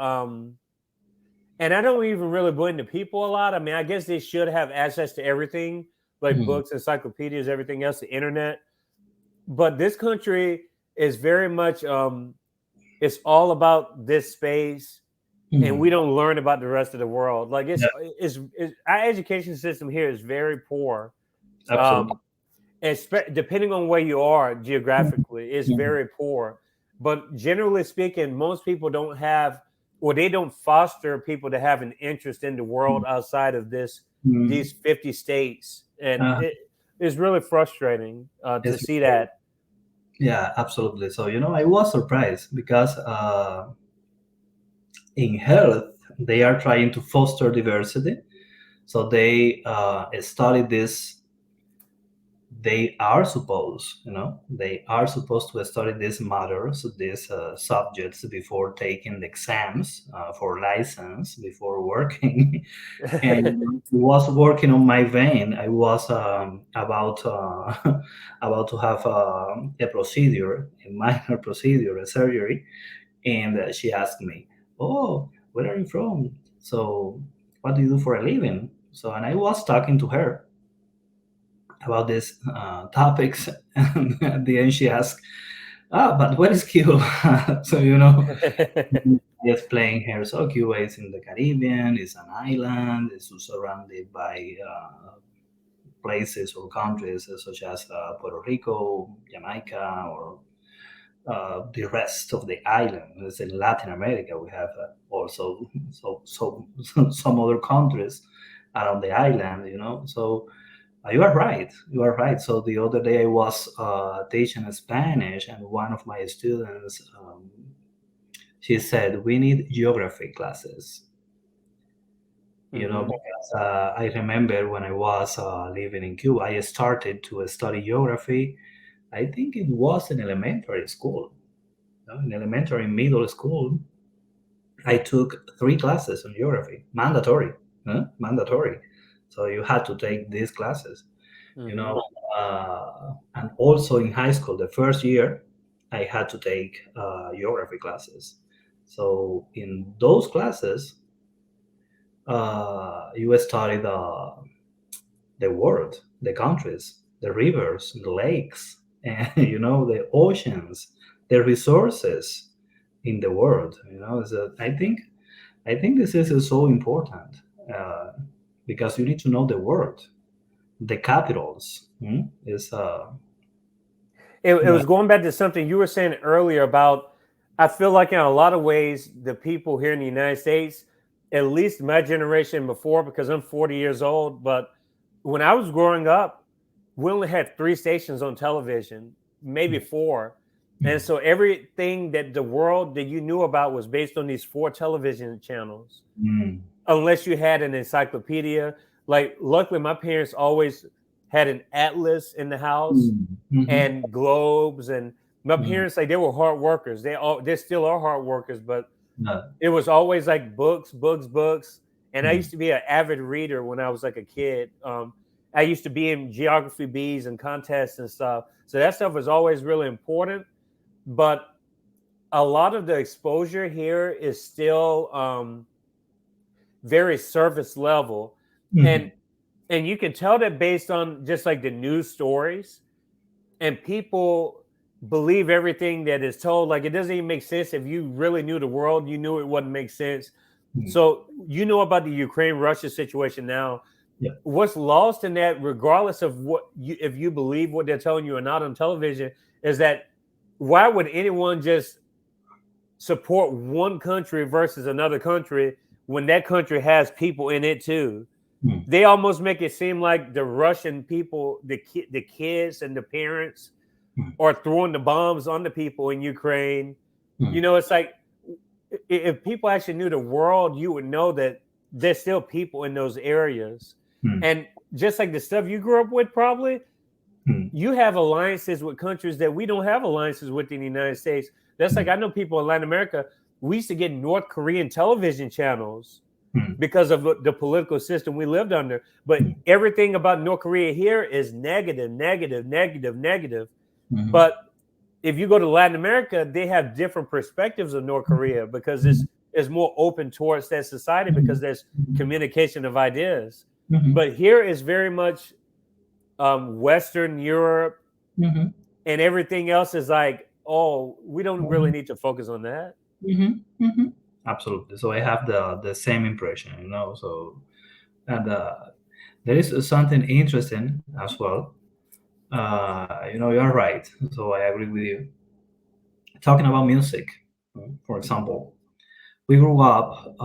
[SPEAKER 1] and I don't even really blame the people a lot. I mean, I guess they should have access to everything, like
[SPEAKER 2] Mhm,
[SPEAKER 1] books, encyclopedias, everything else, the internet. But this country is very much it's all about this space, and we
[SPEAKER 2] mhm.
[SPEAKER 1] don't learn about the rest of the world. Like
[SPEAKER 2] Yeah,
[SPEAKER 1] it's our education system here is very poor.
[SPEAKER 2] absolutely.
[SPEAKER 1] Um, depending on where you are geographically, it's
[SPEAKER 2] Mhm,
[SPEAKER 1] very poor. But generally speaking, most people don't have, or they don't foster people to have an interest in the world outside of
[SPEAKER 2] mhm.
[SPEAKER 1] these 50 states, and
[SPEAKER 2] Uh,
[SPEAKER 1] it's really frustrating to
[SPEAKER 2] it's
[SPEAKER 1] see that.
[SPEAKER 2] Yeah, absolutely. So, I was surprised because in health, they are trying to foster diversity. So they study this. They are supposed to study these matters, these subjects before taking the exams for license, before working. And was working on my vein. I was about about to have a procedure, a minor procedure, a surgery, and she asked me, "Oh, where are you from? So, what do you do for a living?" So, and I was talking to her about these topics, and at the end, she asked, but what is Cuba?" So, I explained her, so Cuba is in the Caribbean, it's an island, it's surrounded by places or countries such as Puerto Rico, Jamaica, or the rest of the island. It's in Latin America. We have also some other countries around the island. So you are right. You are right. So the other day I was teaching Spanish, and one of my students, she said, "We need geography classes."
[SPEAKER 1] Hmm.
[SPEAKER 2] Because I remember when I was living in Cuba, I started to study geography. I think it was in elementary school. In elementary, middle school, I took 3 classes on geography, mandatory, mandatory. So you had to take these classes, you
[SPEAKER 1] Hmm.
[SPEAKER 2] know. And also in high school, the first year, I had to take geography classes. So in those classes, you study the world, the countries, the rivers, the lakes, and the oceans, the resources in the world. So I think this is so important, because you need to know the world, the capitals. It's
[SPEAKER 1] It
[SPEAKER 2] yeah.
[SPEAKER 1] was going back to something you were saying earlier about. I feel like in a lot of ways, the people here in the United States, at least my generation before, because I'm 40 years old, but when I was growing up, we only had three stations on television, maybe four. And so everything that the world that you knew about was based on these four television channels,
[SPEAKER 2] Mm,
[SPEAKER 1] unless you had an encyclopedia. Like, luckily, my parents always had an atlas in the house
[SPEAKER 2] mm, mhm,
[SPEAKER 1] and globes. And my
[SPEAKER 2] mm,
[SPEAKER 1] parents, like, they were hard workers. They still are hard workers, but
[SPEAKER 2] no,
[SPEAKER 1] it was always like books, books, books. And I
[SPEAKER 2] mm,
[SPEAKER 1] used to be an avid reader when I was like a kid. I used to be in geography bees and contests and stuff. So that stuff was always really important. But a lot of the exposure here is still very surface level. And
[SPEAKER 2] mhm,
[SPEAKER 1] and you can tell that based on just like the news stories, and people believe everything that is told. Like, it doesn't even make sense. If you really knew the world, you knew it wouldn't make sense.
[SPEAKER 2] mm,
[SPEAKER 1] So you know about the Ukraine Russia situation now.
[SPEAKER 2] yeah.
[SPEAKER 1] What's lost in that, regardless of what you, if you believe what they're telling you or not on television, is that why would anyone just support one country versus another country when that country has people in it too?
[SPEAKER 2] Mm,
[SPEAKER 1] They almost make it seem like the Russian people, the kids and the parents,
[SPEAKER 2] mm,
[SPEAKER 1] are throwing the bombs on the people in Ukraine.
[SPEAKER 2] mm,
[SPEAKER 1] It's like, if people actually knew the world, you would know that there's still people in those areas.
[SPEAKER 2] mm,
[SPEAKER 1] And just like the stuff you grew up with, probably
[SPEAKER 2] mm,
[SPEAKER 1] you have alliances with countries that we don't have alliances with in the United States. That's like,
[SPEAKER 2] mm,
[SPEAKER 1] I know people in Latin America, we used to get North Korean television channels
[SPEAKER 2] mm,
[SPEAKER 1] because of the political system we lived under. But
[SPEAKER 2] mm,
[SPEAKER 1] everything about North Korea here is negative, negative, negative, negative.
[SPEAKER 2] mhm,
[SPEAKER 1] But if you go to Latin America, they have different perspectives of North Korea because
[SPEAKER 2] mhm,
[SPEAKER 1] it's more open towards that society because
[SPEAKER 2] mhm,
[SPEAKER 1] there's
[SPEAKER 2] mhm,
[SPEAKER 1] communication of ideas.
[SPEAKER 2] mhm,
[SPEAKER 1] But here is very much Western Europe,
[SPEAKER 2] mhm,
[SPEAKER 1] and everything else is like, oh, we don't really
[SPEAKER 2] mhm,
[SPEAKER 1] need to focus on that.
[SPEAKER 2] mhm, mhm. Absolutely. So I have the same impression, So and there is something interesting as well. You're right. So I agree with you. Talking about music, for example, we grew up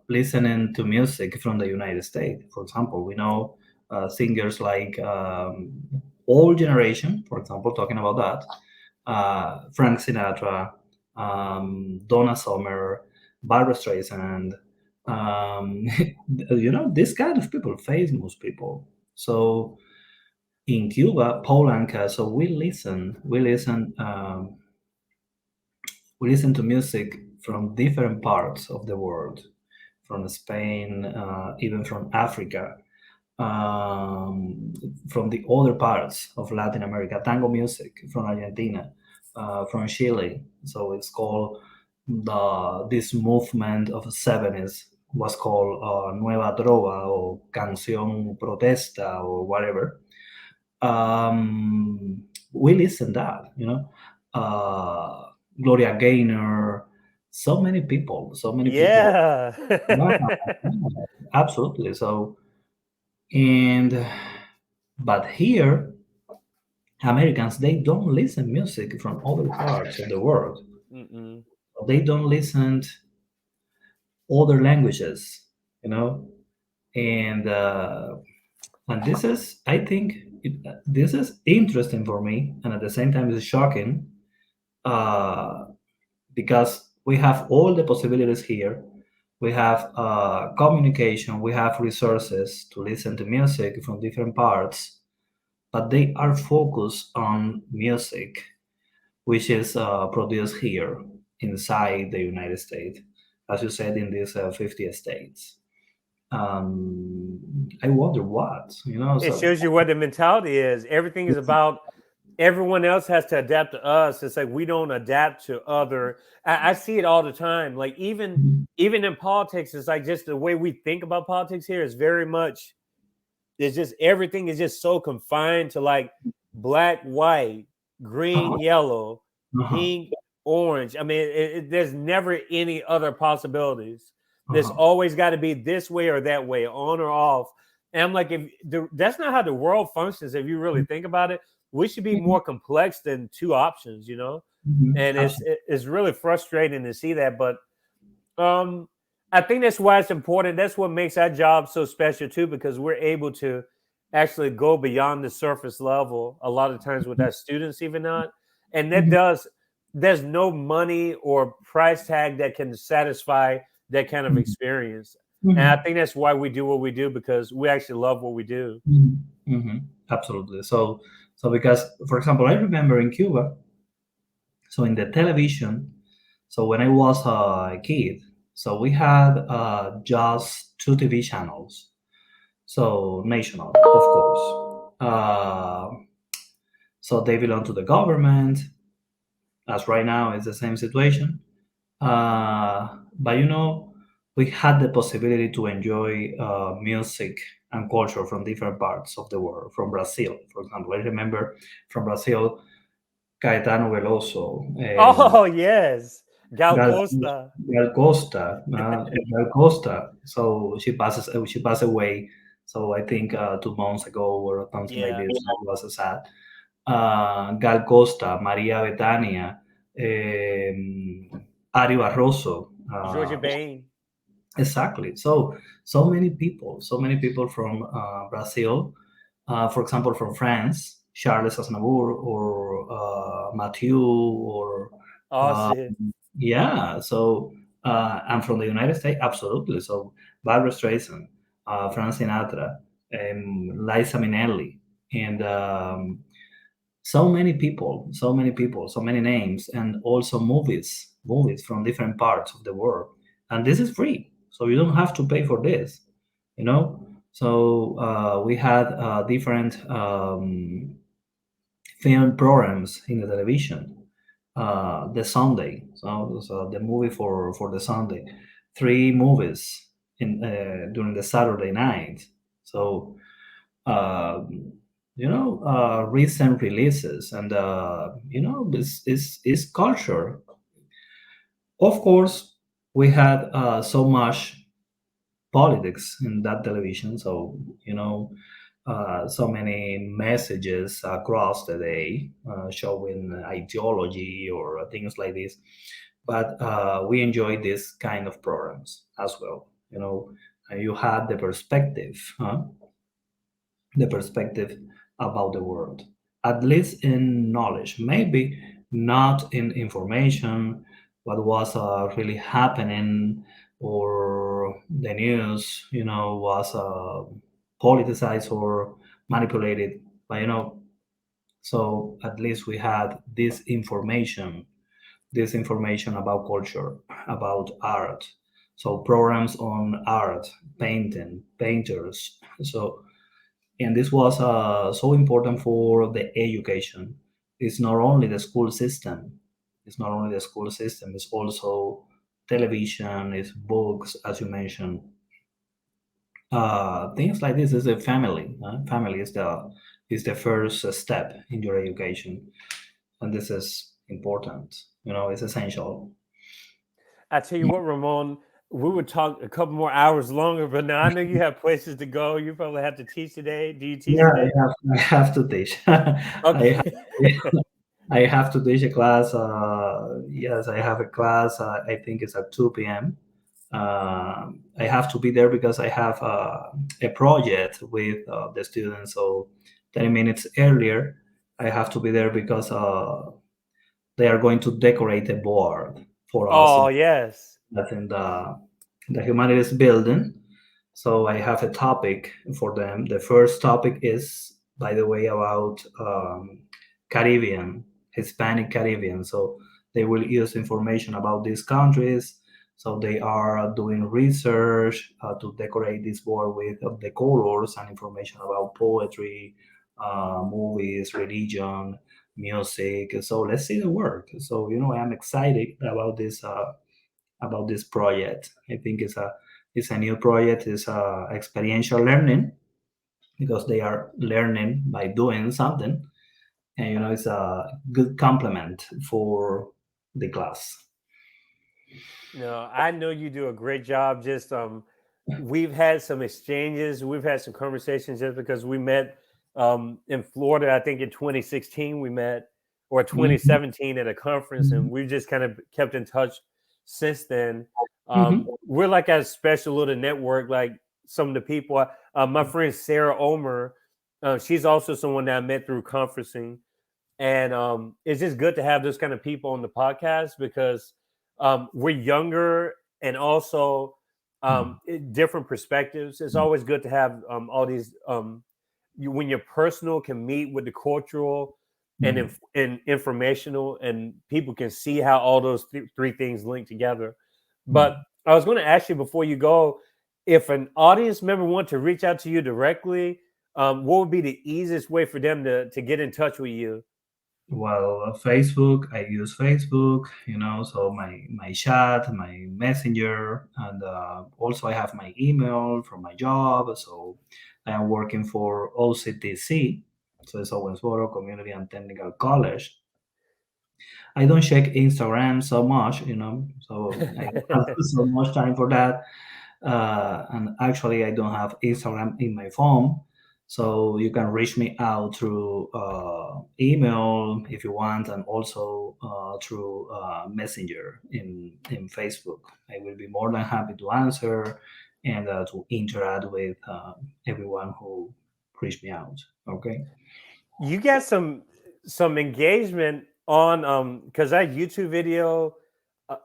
[SPEAKER 2] listening to music from the United States. For example, we know singers like Old Generation, for example, talking about that, Frank Sinatra, Donna Summer, Barbara Streisand, um, this kind of people, famous people. So in Cuba, Poland, so we listen to music from different parts of the world, from Spain, even from Africa, from the other parts of Latin America, tango music from Argentina, from Chile. So it's called this movement of the 70s was called Nueva Trova or Canción Protesta or whatever. We listen that, Gloria Gaynor, so many people.
[SPEAKER 1] Yeah.
[SPEAKER 2] Yeah, yeah, absolutely. So, and but here, Americans, they don't listen music from other parts of the world.
[SPEAKER 1] Mm-mm.
[SPEAKER 2] They don't listen other languages, you know, and this is, I think, this is interesting for me, and at the same time, it's shocking uh, because we have all the possibilities here. We have communication, we have resources to listen to music from different parts, but they are focused on music which is produced here inside the United States, as you said, in these 50 states. I wonder what,
[SPEAKER 1] It
[SPEAKER 2] so.
[SPEAKER 1] shows you what the mentality is. Everything is about everyone else has to adapt to us. It's like we don't adapt to other. I see it all the time. Like, even in politics, it's like just the way we think about politics here is very much. It's just everything is just so confined to like black, white,
[SPEAKER 2] Uh-huh,
[SPEAKER 1] green, yellow,
[SPEAKER 2] uh-huh,
[SPEAKER 1] pink, orange. I mean, there's never any other possibilities. There's
[SPEAKER 2] uh-huh,
[SPEAKER 1] always got to be this way or that way, on or off. And I'm like, that's not how the world functions. If you really think about it, we should be more complex than two options,
[SPEAKER 2] Mhm.
[SPEAKER 1] And
[SPEAKER 2] Absolutely.
[SPEAKER 1] it's really frustrating to see that. But um, I think that's why it's important. That's what makes our job so special too, because we're able to actually go beyond the surface level a lot of times with our students, even not. And that
[SPEAKER 2] Mhm.
[SPEAKER 1] does there's no money or price tag that can satisfy that kind of
[SPEAKER 2] Mhm.
[SPEAKER 1] experience. And I
[SPEAKER 2] Mhm.
[SPEAKER 1] think that's why we do what we do because we actually love what we do.
[SPEAKER 2] Mhm. Mhm. Absolutely. So because, for example, I remember in Cuba, so in the television, so when I was a kid, so we had just two TV channels. So national, of course. So they belong to the government, as right now it's the same situation. But we had the possibility to enjoy music and culture from different parts of the world. From Brazil, for example, I remember from Brazil, Caetano Veloso,
[SPEAKER 1] Oh yes, Gal
[SPEAKER 2] Gal,
[SPEAKER 1] Costa.
[SPEAKER 2] Gal Costa, Gal Costa. So she passed away. So I think 2 months ago or something like
[SPEAKER 1] Yeah,
[SPEAKER 2] this. That was sad. Gal Costa, Maria Betania, Ari Barroso.
[SPEAKER 1] Georgia Bain.
[SPEAKER 2] Exactly. So many people from Brazil, for example, from France, Charles Aznavour or Mathieu or
[SPEAKER 1] Oh
[SPEAKER 2] uh,
[SPEAKER 1] shit.
[SPEAKER 2] yeah. So and from the United States, absolutely. So Barbara Streisand, Frank Sinatra, Liza Minnelli, and so many names, and also movies from different parts of the world. And this is free, so you don't have to pay for this, you know. So we had different film programs in the television. The Sunday, so the movie for the Sunday, three movies in during the Saturday night. So um, recent releases, and this is culture. Of course, we had so much politics in that television, so so many messages across the day showing ideology or things like this. But we enjoy this kind of programs as well. You have the perspective about the world, at least in knowledge, maybe not in information, what was really happening, or the news, was politicized or manipulated. But so at least we had this information about culture, about art. So programs on art, painting, painters. So and this was so important for the education. It's not only the school system. It's not only the school system. It's also television. It's books, as you mentioned. Things like this is a family. Family is the first step in your education, and this is important. It's essential.
[SPEAKER 1] I tell you what, Ramon, we would talk a couple more hours longer, but now I know you have places to go. You probably have to teach today. Do you teach
[SPEAKER 2] Yeah,
[SPEAKER 1] today?
[SPEAKER 2] I have to teach.
[SPEAKER 1] Okay.
[SPEAKER 2] I have to teach a class. Yes, I have a class. I think it's at 2 p.m. I have to be there because I have a project with the students. So 10 minutes earlier, I have to be there because they are going to decorate a board for us
[SPEAKER 1] Oh yes.
[SPEAKER 2] that's in the humanities building. So I have a topic for them. The first topic is, by the way, about Caribbean, Hispanic Caribbean. So they will use information about these countries. So they are doing research to decorate this board with the colors and information about poetry, movies, religion, music. So let's see the work. So I'm excited about this project. I think it's a new project. It's experiential learning because they are learning by doing something, and it's a good complement for the class.
[SPEAKER 1] No, I know you do a great job just we've had some exchanges, we've had some conversations just because we met in Florida. I think in 2016 we met, or
[SPEAKER 2] Mhm,
[SPEAKER 1] 2017 at a conference,
[SPEAKER 2] mhm,
[SPEAKER 1] and we've just kind of kept in touch since then.
[SPEAKER 2] mhm.
[SPEAKER 1] We're like a special little network, like some of the people. My friend Sarah Omer, she's also someone that I met through conferencing, and it's just good to have those kind of people on the podcast because we're younger and also
[SPEAKER 2] Mm,
[SPEAKER 1] different perspectives. It's
[SPEAKER 2] mm,
[SPEAKER 1] always good to have all these when your personal can meet with the cultural and
[SPEAKER 2] mm.
[SPEAKER 1] and informational, and people can see how all those three things link together. But
[SPEAKER 2] Mm.
[SPEAKER 1] I was going to ask you before you go, if an audience member want to reach out to you directly, what would be the easiest way for them to get in touch with you?
[SPEAKER 2] Well, Facebook, I use Facebook, so my chat, my messenger, and also I have my email from my job. So I am working for OCTC, so it's Owensboro Community and Technical College. I don't check Instagram so much, so I don't have so much time for that. And actually, I don't have Instagram in my phone, so you can reach me out through email if you want, and also through Messenger in Facebook. I will be more than happy to answer and to interact with everyone who reach me out. Okay.
[SPEAKER 1] You got some engagement on because that YouTube video,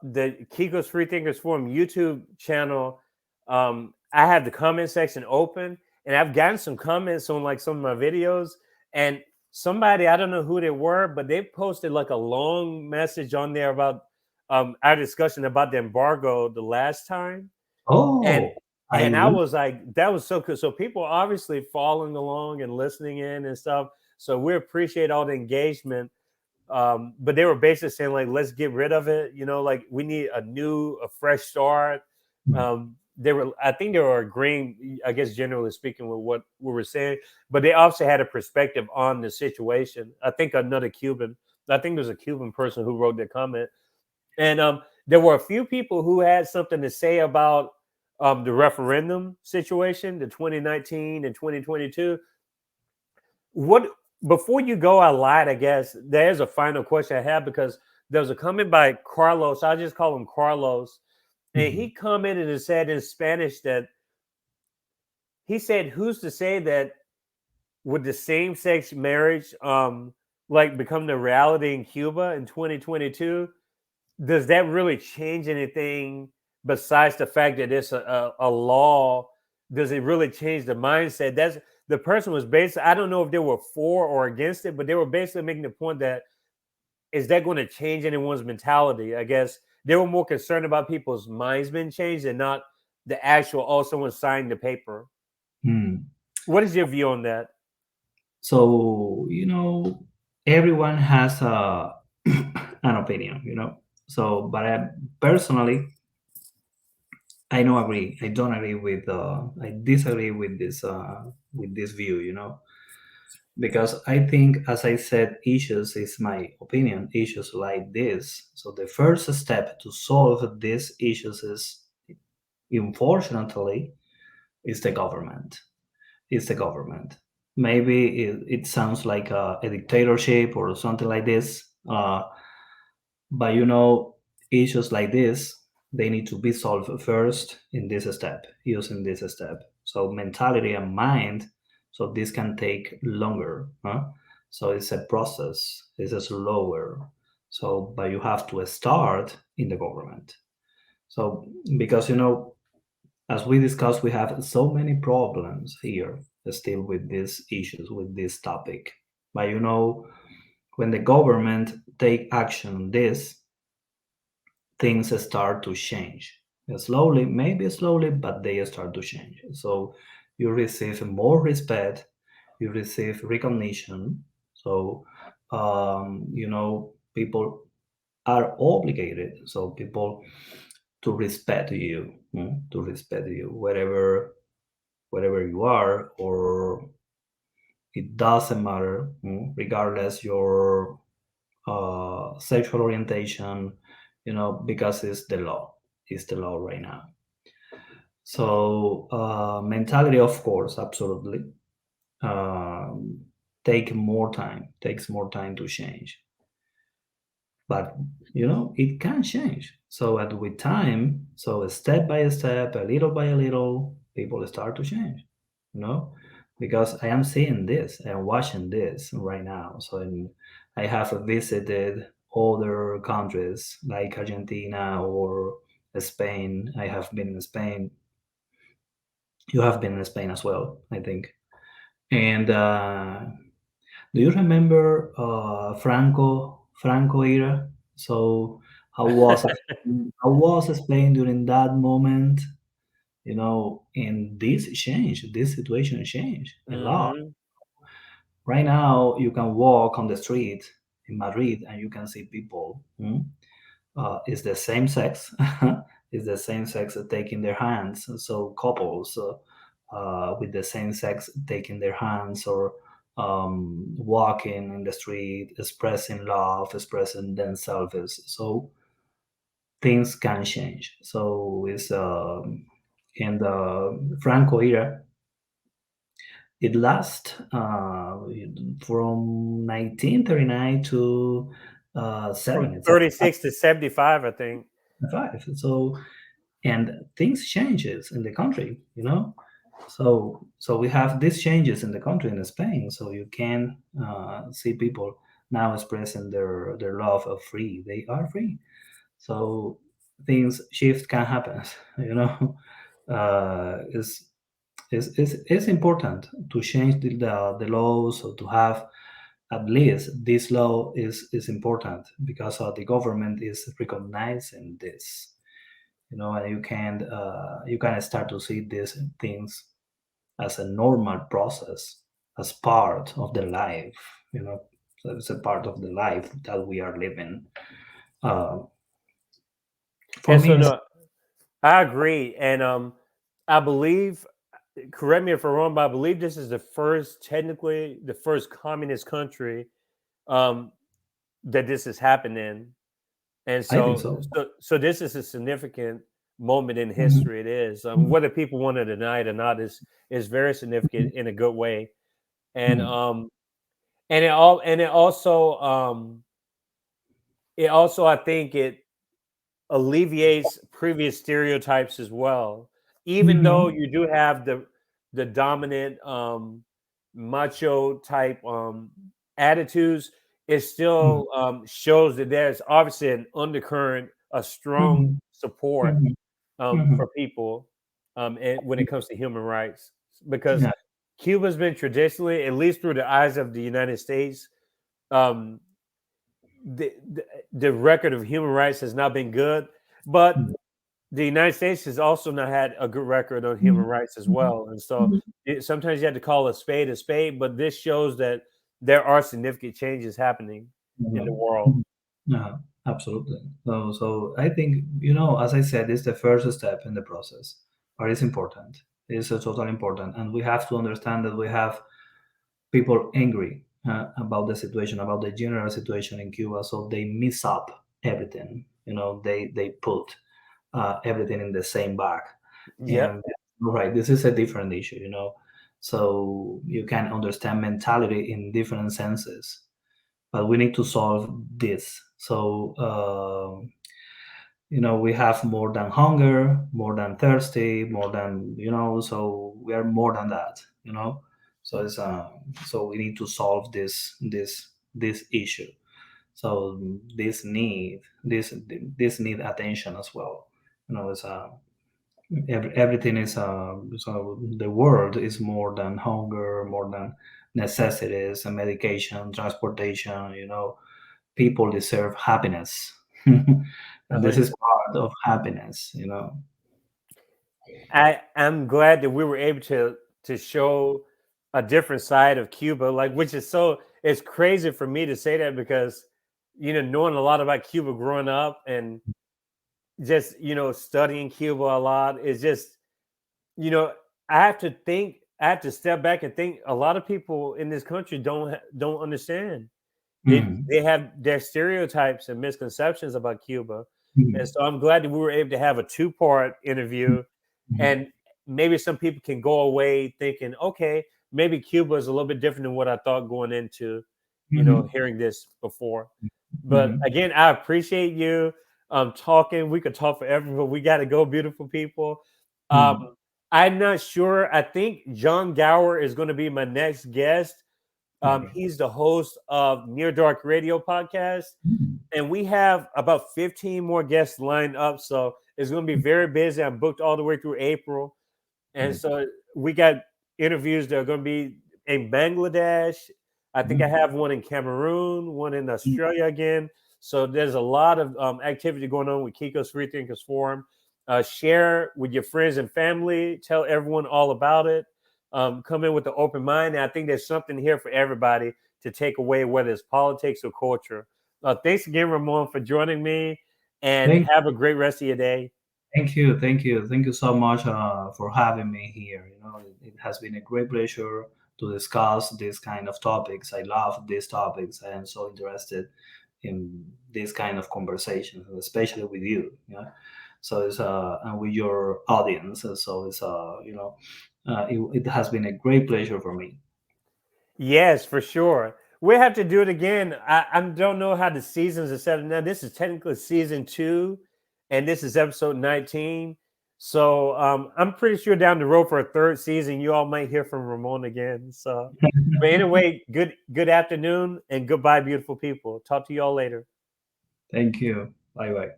[SPEAKER 1] the Kiko's Free Thinkers Forum YouTube channel. I have the comment section open, and I've gotten some comments on like some of my videos, and somebody, I don't know who they were, but they posted like a long message on there about our discussion about the embargo the last time, and
[SPEAKER 2] Oh, I
[SPEAKER 1] and I
[SPEAKER 2] will.
[SPEAKER 1] was like, that was so cool. So people are obviously following along and listening in and stuff. So we appreciate all the engagement. But they were basically saying like, let's get rid of it. You know, like we need a fresh start. I think they were agreeing, I guess, generally speaking, with what we were saying. But they also had a perspective on the situation. I think another Cuban. I think there's a Cuban person who wrote the comment, and there were a few people who had something to say about the referendum situation, the 2019 and 2022. What Before you go, I lied. I guess there's a final question I have because there was a comment by Carlos. I just call him Carlos, and he
[SPEAKER 2] Mhm.
[SPEAKER 1] commented and said in Spanish that he said, "Who's to say that would the same-sex marriage like become the reality in Cuba in 2022? Does that really change anything besides the fact that it's a law? Does it really change the mindset?" That's the person was basically, I don't know if they were for or against it, but they were basically making the point that is that going to change anyone's mentality? I guess they were more concerned about people's minds being changed and not the actual, oh, someone signed the paper.
[SPEAKER 2] Mm.
[SPEAKER 1] What is your view on that?
[SPEAKER 2] So, everyone has an opinion, So, but personally, I don't agree. I don't agree with. I disagree with this view, because I think, as I said, issues is my opinion. Issues like this. So the first step to solve these issues is, unfortunately, is the government. Is the government. Maybe it sounds like a dictatorship or something like this. But issues like this, they need to be solved first in this step, using this step. So mentality and mind, so this can take longer. Huh? So it's a process. It's a slower. So, but you have to start in the government. So because as we discussed, we have so many problems here still with these issues, with this topic. But when the government take action on this, things start to change. Slowly, maybe slowly, but they start to change. So you receive more respect, you receive recognition. So, people are obligated. So people to respect you, to respect you, wherever you are, or it doesn't matter, regardless your sexual orientation, because it's the law. It's the law right now. So mentality, of course, absolutely. Um, takes more time to change, but it can change. So with time, so step by step, a little by a little, people start to change. You know, because I am seeing this, I am watching this right now. So I have visited other countries like Argentina or Spain. I have been in Spain. You have been in Spain as well, I think. And do you remember Franco era? So how was Spain during that moment? And this situation changed a lot.
[SPEAKER 1] Hmm.
[SPEAKER 2] Right now, you can walk on the street in Madrid and you can see people. Is the same sex, is the same sex taking their hands. So couples with the same sex taking their hands or walking in the street, expressing love, expressing themselves. So things can change. So it's in the Franco era. It lasts from 1939 to
[SPEAKER 1] From
[SPEAKER 2] 75.
[SPEAKER 1] 36 to 75, I think.
[SPEAKER 2] So and things changes in the country, so we have these changes in the country in Spain, so you can see people now expressing their love of free, they are free. So things shift can happen. Is it's important to change the laws, or to have at least this law is important because the government is recognizing this, and you can start to see these things as a normal process, as part of the life, so it's a part of the life that we are living. uh, for
[SPEAKER 1] And so
[SPEAKER 2] me it's
[SPEAKER 1] no, I agree. And I believe, correct me if I'm wrong, but I believe this is technically the first communist country um that this has happened in. And
[SPEAKER 2] I think
[SPEAKER 1] so,
[SPEAKER 2] so.
[SPEAKER 1] so this is a significant moment in
[SPEAKER 2] Mhm.
[SPEAKER 1] history. It is,
[SPEAKER 2] Mhm.
[SPEAKER 1] whether people want to deny it or not, is very significant in a good way. And
[SPEAKER 2] Mhm.
[SPEAKER 1] it also I think it alleviates previous stereotypes as well. Even though
[SPEAKER 2] Mhm.
[SPEAKER 1] you do have the dominant macho type attitudes, it
[SPEAKER 2] Mhm.
[SPEAKER 1] still shows that there's obviously an undercurrent, a strong
[SPEAKER 2] Mhm.
[SPEAKER 1] support
[SPEAKER 2] Mhm. Mhm.
[SPEAKER 1] for people and when it comes to human rights, because
[SPEAKER 2] Yeah.
[SPEAKER 1] Cuba's been traditionally, at least through the eyes of the United States, um, the record of human rights has not been good, but
[SPEAKER 2] Mhm.
[SPEAKER 1] the United States has also not had a good record on human
[SPEAKER 2] Mhm.
[SPEAKER 1] rights as
[SPEAKER 2] Mhm.
[SPEAKER 1] well. And so
[SPEAKER 2] Mhm.
[SPEAKER 1] sometimes you have to call a spade, but this shows that there are significant changes happening in the
[SPEAKER 2] Mhm.
[SPEAKER 1] world.
[SPEAKER 2] Mhm. Yeah, absolutely. So I think, as I said, it's the first step in the process, but it's important. It's totally important, and we have to understand that we have people angry about the situation, about the general situation in Cuba. So they mix up everything. They put everything in the same bag,
[SPEAKER 1] Yep.
[SPEAKER 2] and right, this is a different issue. So you can understand mentality in different senses, but we need to solve this. So we have more than hunger, more than thirsty, more than, so we are more than that. So it's so we need to solve this issue. So this need attention as well. It's everything is so the world is more than hunger, more than necessities and medication, transportation. People deserve happiness. And this is
[SPEAKER 1] 100%.
[SPEAKER 2] part of happiness.
[SPEAKER 1] I'm glad that we were able to show a different side of Cuba, like, which is so, it's crazy for me to say that because knowing a lot about Cuba growing up and just studying Cuba a lot is just you know I have to step back and think a lot of people in this country don't understand.
[SPEAKER 2] Mhm.
[SPEAKER 1] They have their stereotypes and misconceptions about Cuba, and
[SPEAKER 2] Mhm.
[SPEAKER 1] so I'm glad that we were able to have a two-part interview
[SPEAKER 2] Mhm.
[SPEAKER 1] and maybe some people can go away thinking, okay, maybe Cuba is a little bit different than what I thought going into,
[SPEAKER 2] Mhm.
[SPEAKER 1] hearing this before. But
[SPEAKER 2] Mhm.
[SPEAKER 1] again, I appreciate you talking. We could talk forever, but we got to go, beautiful people. Um,
[SPEAKER 2] Mhm.
[SPEAKER 1] I'm not sure. I think John Gower is going to be my next guest.
[SPEAKER 2] Okay.
[SPEAKER 1] He's the host of Near Dark Radio podcast,
[SPEAKER 2] Mhm.
[SPEAKER 1] and we have about 15 more guests lined up. So it's going to be very busy. I'm booked all the way through April. And
[SPEAKER 2] Mhm.
[SPEAKER 1] so we got interviews that are going to be in Bangladesh. I think I
[SPEAKER 2] Mhm.
[SPEAKER 1] have one in Cameroon, one in Australia again. So there's a lot of activity going on with Kiko's Free Thinkers Forum. Share with your friends and family. Tell everyone all about it. Come in with an open mind. And I think there's something here for everybody to take away, whether it's politics or culture. Thanks again, Ramon, for joining me, and
[SPEAKER 2] Thank
[SPEAKER 1] have a great rest of your day.
[SPEAKER 2] Thank you so much for having me here. It has been a great pleasure to discuss this kind of topics. I love these topics. I am so interested in this kind of conversations, especially with you. So it's and with your audience. So it's it has been a great pleasure for me.
[SPEAKER 1] Yes, for sure. We have to do it again. I don't know how the seasons are set up now. This is technically season 2, and this is episode 19. So I'm pretty sure down the road for a third season, you all might hear from Ramon again. So, but anyway, good afternoon and goodbye, beautiful people. Talk to you all later.
[SPEAKER 2] Thank you. Bye bye.